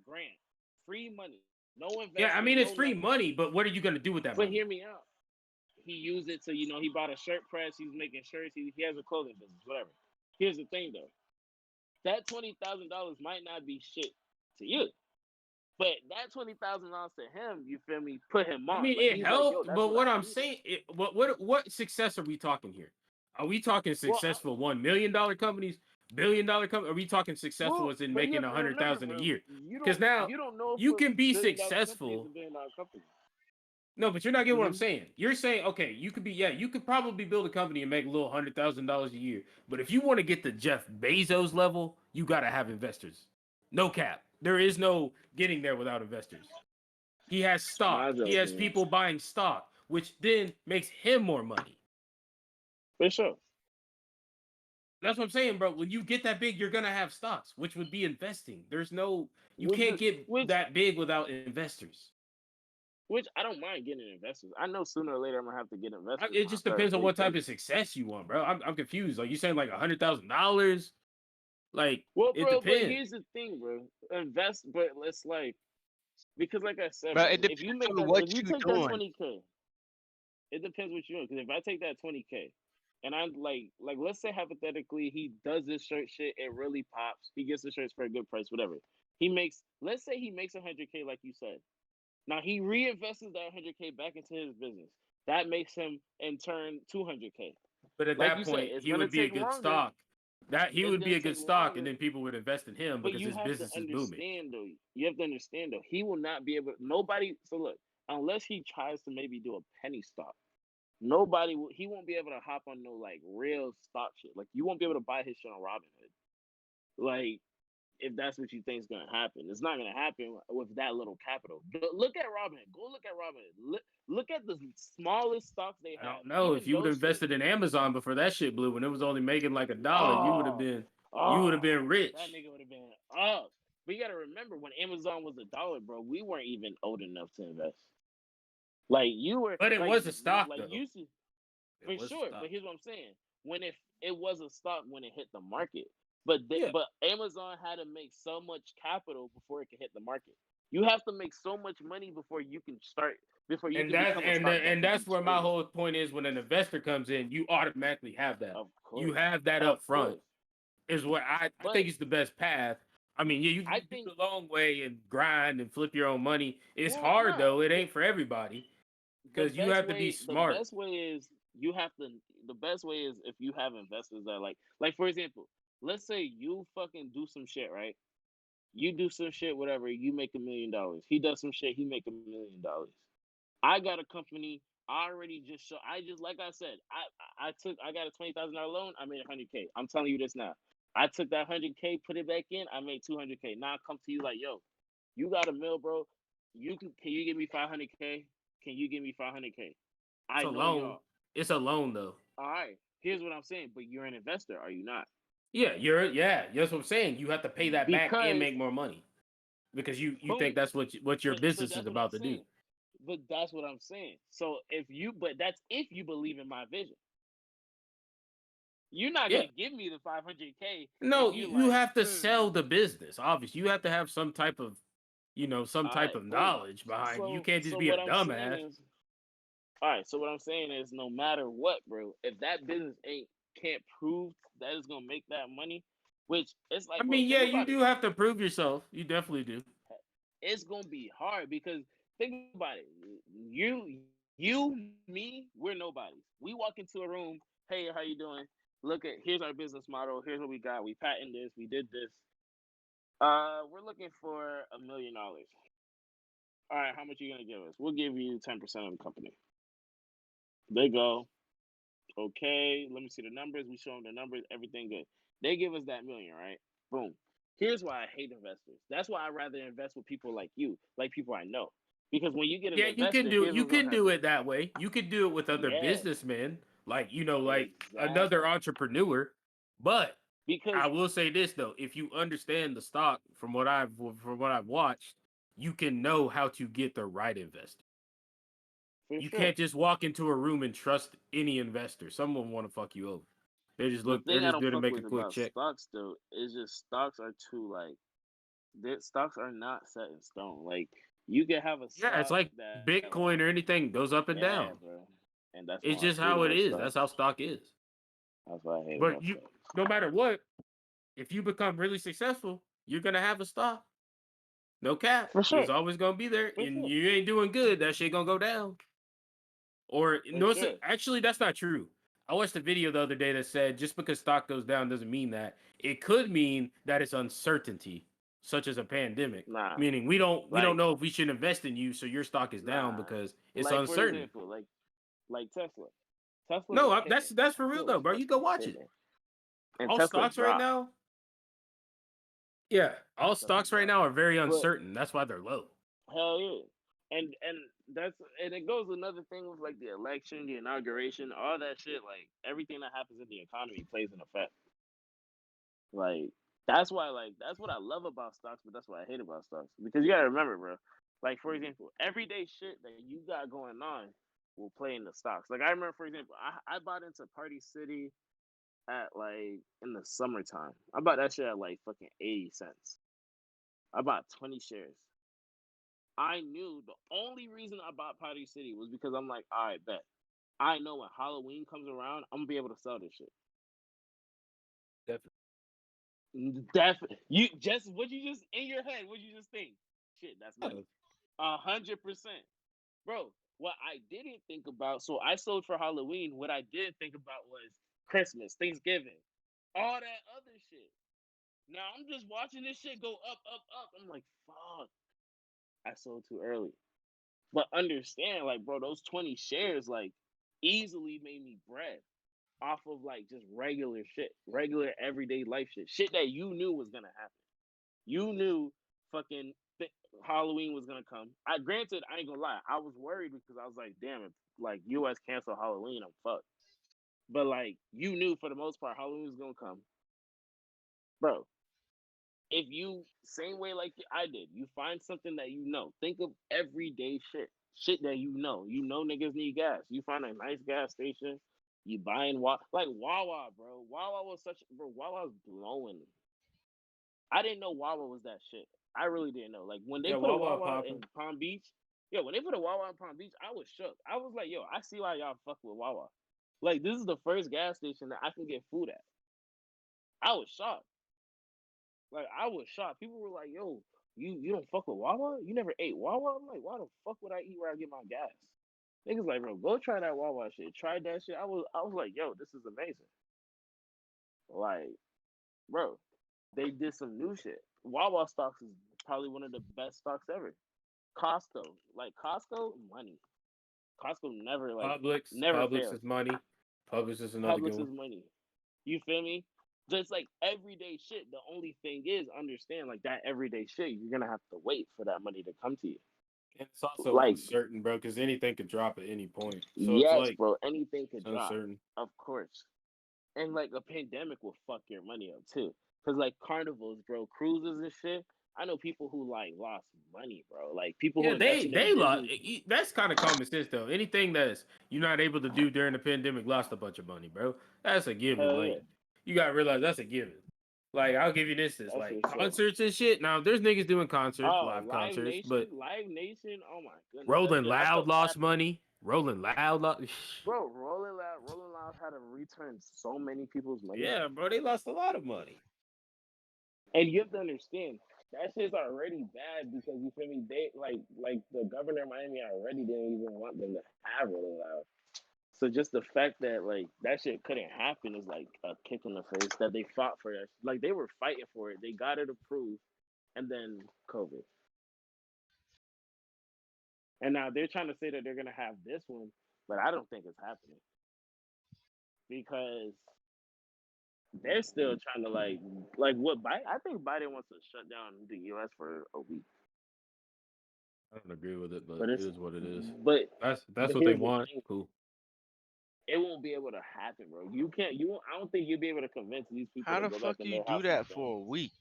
grant, free money, no investment. Yeah, I mean it's no free nothing. money, but what are you gonna do with that But money? hear me out. He used it to, he bought a shirt press. He's making shirts. He has a clothing business, whatever. Here's the thing, though. That $20,000 might not be shit to you, but that $20,000 to him, you feel me, put him on. I mean, Like, it he's like, yo, helped, that's but what what I I'm need. saying, what success are we talking here? Are we talking successful $1 million companies, $1 billion companies? Are we talking successful as in but you making have to remember, 100,000 a bro, year? you Because now don't know if you a can be billion-dollar company is successful. a billion-dollar company. No, but you're not getting what I'm Mhm. saying. You're saying, okay, you could probably build a company and make a little $100,000 a year. But if you want to get to Jeff Bezos level, you gotta have investors. No cap. There is no getting there without investors. He has stock. He has people buying stock, which then makes him more money. For sure. That's what I'm saying, bro. When you get that big, you're gonna have stocks, which would be investing. You can't get that big without investors. Which I don't mind getting investors. I know sooner or later I'm gonna have to get investors. It just depends on what type of success you want, bro. I'm confused. Like you saying, like $100,000? Like, well, it bro, depends. but here's the thing, bro. But it's like Because like I said, But bro, it if you depends make on that, what if you you take that doing. 20K, it depends what you're doing. Because if I take that 20K, and I'm like, let's say hypothetically he does this shirt shit, it really pops. He gets the shirts for a good price, whatever. He makes, let's say he makes 100K, like you said. Now he reinvests that 100K back into his business. That makes him in turn 200K. But at Like that you said, point, it's he gonna would be a take good longer. stock. That he It's would be gonna a good take stock, and longer. then people would invest in him But because you his have to business is booming. understand though. You have to understand though. He will not be able. Nobody. So look, unless he tries to maybe do a penny stock, nobody will. He won't be able to hop on no like real stock shit. Like you won't be able to buy his shit on Robinhood. Like if that's what you think is gonna happen, it's not gonna happen with that little capital. But look at Robinhood. Go look at Robinhood. Look at the smallest stocks they I have. don't know if Even you would have those shit. invested in Amazon before that shit blew when it was only making like $1, Oh, you would have been rich. that nigga would have been up. But you gotta remember when Amazon was $1, bro, we weren't even old enough to invest. Like you were But it like was a stock like though. you see It for was a sure. stock. But here's what I'm saying. When if it was a stock when it hit the market. But Yeah. but Amazon had to make so much capital before it could hit the market. You have to make so much money before you can start before you And can that's become a stock that and can that's be where my traded. whole point is when an investor comes in, you automatically have that. Of You course. have that Of up front. course. Is what I But think is the best path. I mean, yeah, you I can do think the long way and grind and flip your own money. It's well hard nah. though. It ain't for everybody because you have to be The smart. best way is you have to the best way is if you have investors that like for example, let's say you fucking do some shit, right? You do some shit, whatever, you make $1 million. He does some shit, he make $1 million. I got a company. I already just show. I just like I said. I got a $20,000 loan. I made 100K. I'm telling you this now. I took that 100K, put it back in. I made 200K. Now I come to you like, yo, you got a mill, bro. Can you give me 500K? Can you give me 500K? It's I a know loan. y'all. It's a loan though. All right. Here's what I'm saying. But you're an investor, are you not? Yeah. That's what I'm saying. You have to pay that back and Because make more money because you think boom. that's what your So business is that's what I'm about to do. saying. But that's what I'm saying. So but that's if you believe in my vision. You're not Yeah. gonna give me the 500K if No, you you like. have to sell the business. Obviously, you have to have some type of, some All type right, of boom. knowledge behind you. You So can't just so be a what I'm saying dumbass. is, all right. So what I'm saying is, no matter what, bro, if that business ain't can't prove that it's gonna make that money, which it's I like, bro, mean, yeah, think you about it. do have to prove yourself. You definitely do. It's gonna be hard because think about it. You, me, we're nobodies. We walk into a room. Hey, how you doing? Look at here's our business model. Here's what we got. We patented this. We did this. We're looking for $1 million. All right, how much are you gonna give us? We'll give you 10% of the company. They go, okay. Let me see the numbers. We show them the numbers. Everything good. They give us that million, right? Boom. Here's why I hate investors. That's why I rather invest with people like you, like people I know. Because when you get an Yeah, investor, here's you what's gonna can do happen. it that way. You could do it with other Yeah, businessmen, like like another exactly. entrepreneur. But I Because will say this though, if you understand the stock from what I've watched, you can know how to get the right investor. for You sure, can't just walk into a room and trust any investor. Someone want to fuck you over. the They're thing I just don't there to fuck make a with quick about check. stocks though is just stocks are too like stocks are not set in stone. Like you can have a Yeah, it's stock like that like Bitcoin or anything goes up and yeah, down. bro. And that's It's what just I hate how it about is. stocks. That's how stock is. That's what I hate But about you, stocks. no matter what, if you become really successful, you're gonna have a stock. No cap. For It's sure. always gonna be there. For And sure. you ain't doing good, that shit gonna go down. Or For no, sure. actually that's not true. I watched a video the other day that said just because stock goes down doesn't mean that. It could mean that it's uncertainty, such as a pandemic. Nah. Meaning we don't Like know if we should invest in you, so your stock is down nah. because it's Like for uncertain. example, like Tesla. Tesla's No, a hit. that's for real Tesla though, is bro. You go fucking watch it. hitting. And All Tesla stocks right dropped. now, yeah, all Tesla stocks right dropped. now are very But uncertain. That's why they're low. hell yeah. And that's and it goes another thing with like the election, the inauguration, all that shit, like everything that happens in the economy plays an effect. Like that's what I love about stocks, but that's what I hate about stocks. Because you gotta remember, bro. Like for example, everyday shit that you got going on will play in the stocks. Like I remember, for example, I bought into Party City at like in the summertime. I bought that shit at like fucking 80 cents. I bought 20 shares. I knew the only reason I bought Party City was because I'm like, all right, bet. I know when Halloween comes around, I'm gonna be able to sell this shit. Definitely. You just what you just in your head, what you just think? Shit, that's money. 100%. Bro, what I didn't think about, so I sold for Halloween. What I didn't think about was Christmas, Thanksgiving, all that other shit. Now I'm just watching this shit go up, up, up. I'm like, fuck. I sold too early. But understand, like, bro, those 20 shares, like, easily made me bread off of, like, just regular shit, regular everyday life shit, shit that you knew was gonna happen. You knew fucking Halloween was gonna come. Granted, I ain't gonna lie, I was worried because I was like, damn, if like US cancel Halloween, I'm fucked. But like, you knew for the most part Halloween was gonna come, bro. If you same way like I did, you find something that you know. Think of everyday shit that you know. You know niggas need gas. You find a nice gas station. You buying like Wawa, bro. Wawa was Wawa was blowing. I didn't know Wawa was that shit. I really didn't know. Like when they put a Wawa in Palm Beach, when they put a Wawa in Palm Beach, I was shook. I was like, I see why y'all fuck with Wawa. Like this is the first gas station that I can get food at. I was shocked. Like I was shocked. People were like, "Yo, you don't fuck with Wawa? You never ate Wawa?" I'm like, "Why the fuck would I eat where I get my gas?" Niggas like, "Bro, go try that Wawa shit. Try that shit." I was like, "Yo, this is amazing." Like, bro, they did some new shit. Wawa stocks is probably one of the best stocks ever. Costco, money. Costco never never Publix fails. is money. Publix is another good Publix one. is money. You feel me? Just like everyday shit. The only thing is, understand like that everyday shit. You're gonna have to wait for that money to come to you. And it's also Like, uncertain, bro, because anything could drop at any point. So it's yes, like bro. Anything could drop. uncertain. Of course. And like a pandemic will fuck your money up too. Cause like carnivals, bro, cruises and shit. I know people who like lost money, bro. Like people who Yeah, invested in they lost. Disney. That's kind of common sense though. Anything that's you're not able to do during the pandemic lost a bunch of money, bro. That's a given. Hell Like yeah. you gotta realize that's a given. Like I'll give you this That's like for sure. concerts and shit. Now there's niggas doing concerts, Oh, live concerts, but Live Nation. Oh my goodness. Rolling That's the Loud lost best. money. Rolling Loud lost. Bro, Rolling Loud had to return so many people's money. Yeah, bro, they lost a lot of money. And you have to understand that shit's already bad because you feel me. They like the governor of Miami already didn't even want them to have Rolling Loud. So just the fact that like that shit couldn't happen is like a kick in the face that they fought for that. Like they were fighting for it. They got it approved, and then COVID. And now they're trying to say that they're gonna have this one, but I don't think it's happening because they're still trying to like what Biden. I think Biden wants to shut down the U.S. for a week. I don't agree with it, but it is what it is. But that's what they want. Cool. It won't be able to happen, bro. You can't. You won't. I don't think you'll be able to convince these people. How to the go fuck back do in you their do house that for a week?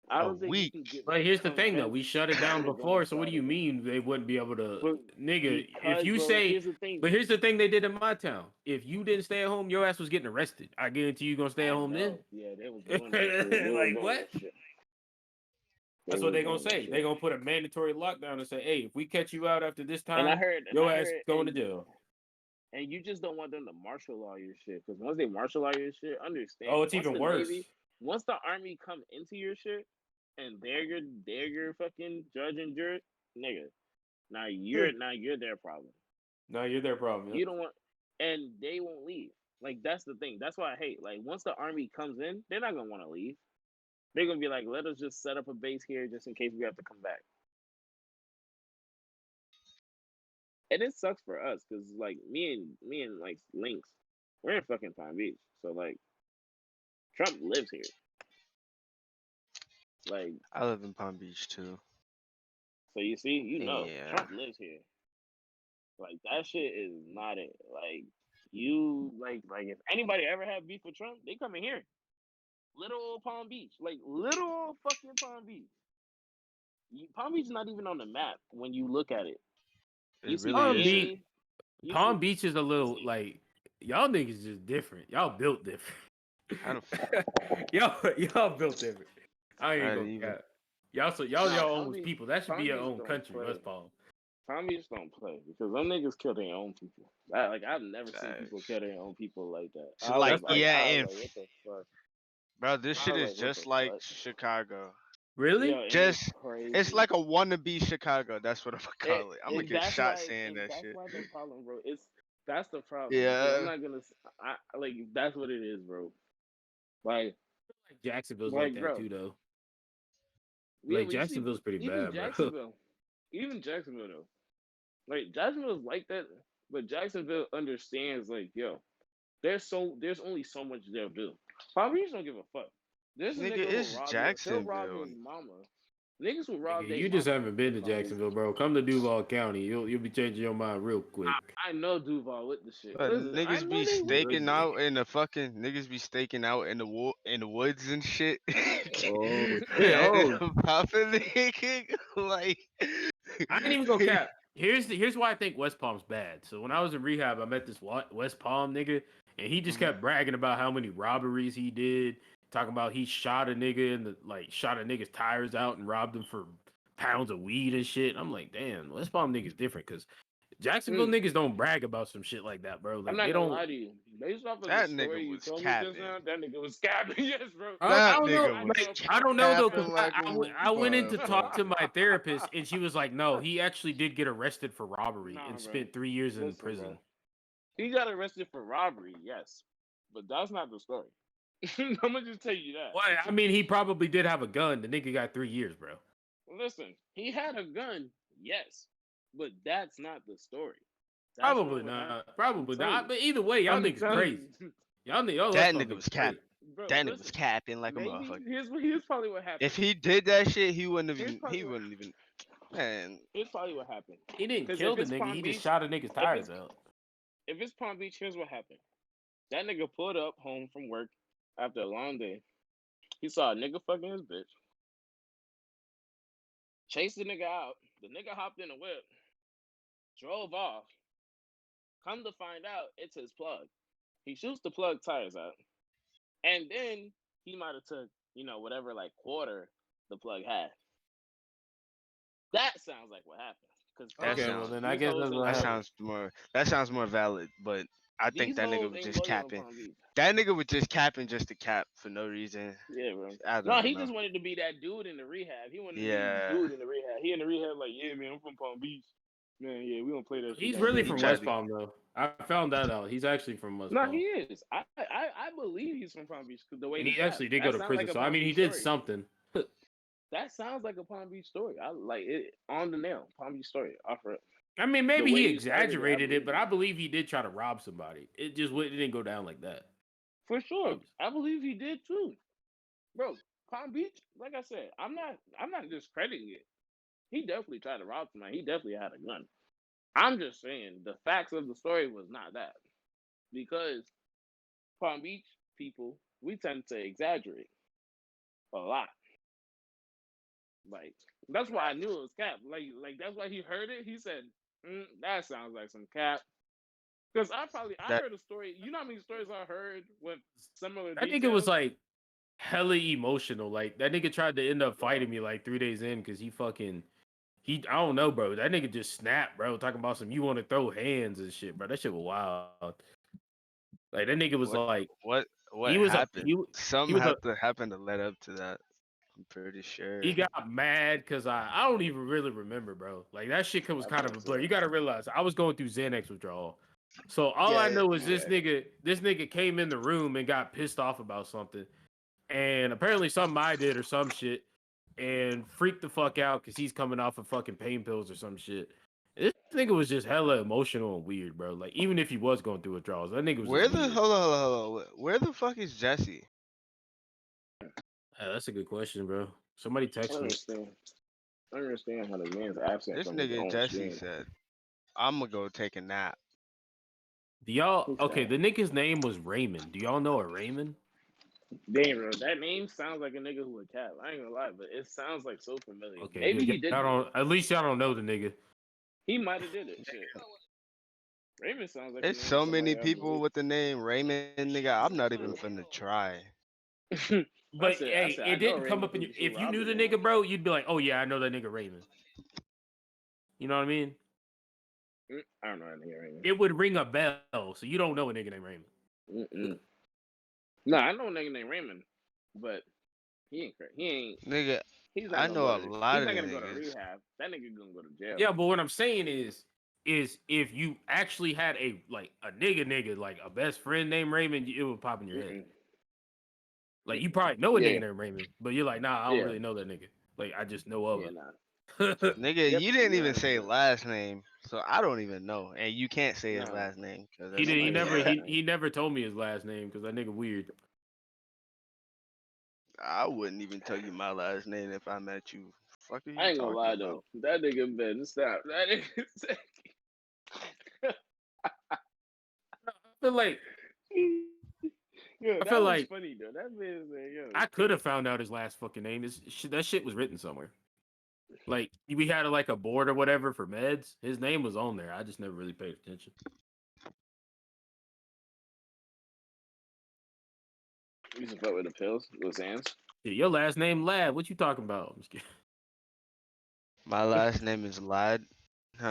I don't think week. you can get. But here's the thing, though. We shut it down They're gonna before, so what try do you to- mean they wouldn't be able to, But- nigga? because, If you bro, say, here's the thing. but here's the thing they did in my town. If you didn't stay at home, your ass was getting arrested. I guarantee you gonna stay at home then. Yeah, they was doing that shit. They was Like doing what? that shit. That's They what was they gonna doing that say. shit. They gonna put a mandatory lockdown and say, hey, if we catch you out after this time, And I heard your ass going to jail. And you just don't want them to martial law your shit because once they martial law your shit, understand. Oh, it's once even the worse. Navy, once the Army come into your shit, and they're your fucking judge and jury, nigga. Now you're their problem. No, you're their problem. Yep. You don't want, and they won't leave. Like that's the thing. That's why I hate. Like once the Army comes in, they're not gonna want to leave. They're gonna be like, let us just set up a base here just in case we have to come back. And it sucks for us because like me and like Lynx, we're in fucking Palm Beach, so like Trump lives here. Like I live in Palm Beach too. So you see, Yeah. Trump lives here. Like that shit is not it. Like you like if anybody ever had beef with Trump, they come in here. Little old Palm Beach, like little old fucking Palm Beach. Palm Beach is not even on the map when you look at it. You see Palm really Beach. Palm Beach is a little like y'all niggas just different. Y'all built different. How the fuck? y'all built different. I ain't Not gonna even. cap. Y'all Nah, your Palm own Beach- people. That should be your Palm Beach own don't country, play. West Palm. Palm Beach don't play because them niggas kill their own people. I've never seen people Facts. kill their own people like that. So like, yeah, I and was like, what the fuck? bro, this I shit was is like, what the just like fuck? Chicago. Really? Yo, and Just it's crazy. it's like a wannabe Chicago. That's what I'm gonna call it. I'm gonna get that's shot why, saying and that that's shit. why the problem, bro. That's the problem. Because I'm Yeah. not gonna. I like that's what it is, bro. Like, Jacksonville's like that bro. too, though. Yeah, Like but you see, Jacksonville's pretty even bad, bro. Jacksonville though. Like Jacksonville's like that, but Jacksonville understands like, yo, there's only so much they'll do. Palm Beach don't give a fuck. There's a Nigga, nigga it's who'll rob he'll rob Jacksonville. his mama. Niggas will rob Nigga, their you just mama haven't been to in Palm Beach. Jacksonville, bro. Come to Duval County. You'll be changing your mind real quick. I know Duval with the shit. But Listen, I niggas know be they with staking the shit. out in the fucking niggas be staking out in the woods and shit. Oh, And popping nigga like I ain't even gonna cap. Here's why I think West Palm's bad. So when I was in rehab, I met this West Palm nigga, and he just kept bragging about how many robberies he did, talking about he shot a nigga and shot a nigga's tires out and robbed him for pounds of weed and shit. I'm like, damn, West Palm niggas different because Jacksonville niggas don't brag about some shit like that, bro. Like I'm not they gonna don't. lie to you. Based off of That the nigga story you was told me capping. just now, that nigga was capping. Yes, bro. I That don't know. nigga was I don't know though, because capping like I went in to a talk to my therapist, and she was like, "No, he actually did get arrested for robbery Nah, and bro. spent 3 years in Listen, prison." bro. He got arrested for robbery, yes, but that's not the story. I'm gonna just tell you that. Well, I mean, he probably did have a gun. The nigga got 3 years, bro. Listen, he had a gun, yes, but that's not the story. That's Probably what happened. not. Probably telling not. you. But either way, y'all I'm niggas telling crazy. you. Y'all That West Palm nigga was niggas capping. crazy. Bro, That nigga listen, was capping like a maybe motherfucker. here's probably what happened. If he did that shit, he wouldn't Here's have probably he what- wouldn't even man. Here's probably what happened. He didn't 'Cause kill if the it's nigga. Palm He Beach- just shot a nigga's tires out. If it's Palm Beach, here's what happened. That nigga pulled up home from work after a long day. He saw a nigga fucking his bitch. Chased the nigga out. The nigga hopped in a whip. Drove off. Come to find out, it's his plug. He shoots the plug tires out. And then he might have took, whatever quarter the plug had. That sounds like what happened. That Okay, sounds- well then I guess that's what happened. That sounds more valid, but I think that nigga was just capping. That nigga was just capping just to cap for no reason. Yeah, bro. I don't No, he know. just wanted to be that dude in the rehab. He wanted Yeah. to be the dude in the rehab. He in the rehab like, yeah, man, I'm from Palm Beach. Man, yeah, we don't play that shit. He's down really here." from tried West to- Palm though. I found that out. He's actually from West No, Palm. he is. I believe he's from Palm Beach because the way And he capped. actually did That go to sounds prison. like a So I Palm mean, he Beach did story. something. That sounds like a Palm Beach story. I like it on the nail. Palm Beach story. Offer it. I mean, maybe way he you started it, I exaggerated it, believe but it. I believe he did try to rob somebody. It didn't go down like that. For sure. I believe he did too. Bro, Palm Beach, like I said, I'm not discrediting it. He definitely tried to rob somebody. He definitely had a gun. I'm just saying the facts of the story was not that. Because Palm Beach people, we tend to exaggerate a lot. Like, that's why I knew it was cap. Like that's why he heard it. He said, that sounds like some cap. Because I heard a story. You know how many stories I heard with similar That nigga was details? like hella emotional. Like that nigga tried to end up fighting me like 3 days in because I don't know, bro. That nigga just snapped, bro. Talking about you want to throw hands and shit, bro. That shit was wild. Like that nigga was like, What he was happened? Something was had to happen to let up to that. I'm pretty sure. he got mad because I don't even really remember, bro. Like that shit was kind of a blur. You gotta realize I was going through Xanax withdrawal. So all I Yeah, know is this nigga came in the room and got pissed off about something. And apparently something I did or some shit and freaked the fuck out because he's coming off of fucking pain pills or some shit. This nigga was just hella emotional and weird, bro. Like even if he was going through withdrawals, that nigga was Where just the weird. hold on. Where the fuck is Jesse? That's a good question, bro. Somebody I text me. understand. I understand how the man's absent This from his nigga own Jesse stream. said, "I'm gonna go take a nap." Do y'all Who's okay? that? The nigga's name was Raymond. Do y'all know a Raymond? Damn, bro, that name sounds like a nigga who would cap. I ain't gonna lie, but it sounds like so familiar. Okay, Maybe good. he did. Y'all don't, at least y'all don't know the nigga. He might have did it. Shit. Raymond sounds like. There's so many people with the name Raymond, nigga. I'm not even finna try. But said, hey, I it know didn't come Raymond up in from your. the shit If where you I've knew the been nigga, bro, you'd be like, oh yeah, I know that nigga Raymond. You know what I mean? on. I don't know that nigga Raymond. It would ring a bell, so you don't know a nigga named Raymond. No, I know a nigga named Raymond, but he ain't crazy. He ain't. Nigga, He's not I gonna know go a to. lot He's of not gonna go to niggas. rehab. That nigga gonna go to jail. Yeah, but what I'm saying is if you actually had a nigga, like a best friend named Raymond, it would pop in your head. Like you probably know a Yeah. nigga named Raymond, but you're like, nah, I don't really know that nigga. Like I just know of Yeah, it. nah. Nigga, Yep, you didn't you even say 100%. last name, so I don't even know, and you can't say his Nah. last name because He that's did. He Nobody never. knows that He never told me his last name because that nigga weird. I wouldn't even tell you my last name if I met you. Fuck are you I ain't gonna lie talking though. about? That nigga Ben, stop. That nigga. I feel like Yo, I that feel was like funny though. That man said, yo. I could have found out his last fucking name. That shit was written somewhere. Like we had like a board or whatever for meds. His name was on there. I just never really paid attention. You used to fuck with the pills, with Zans. Yeah, your last name Lad. What you talking about? I'm just kidding. My last name is Lad. You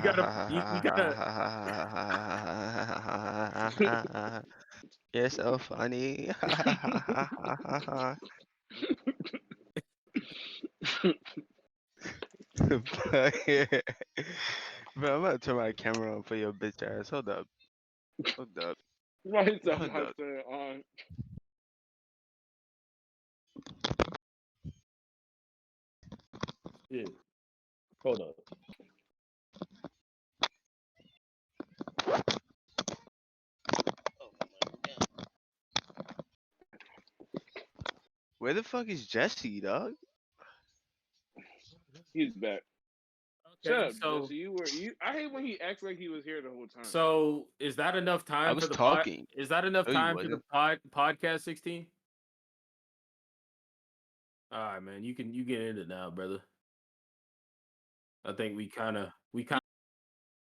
gotta. You're so funny. Bro, I'm about to turn my camera on for your bitch ass. Hold up. Hold up. Right, so Hold my up. son on. Yeah. Hold up. Where the fuck is Jesse, dog? He's back. Shut Okay, up, so Jesse. You. I hate when he acts like he was here the whole time. so is that enough I time was for the pod? talking. Is that enough No, you time for the wasn't. podcast 16? All right, man. You get in it now, brother. I think we kind of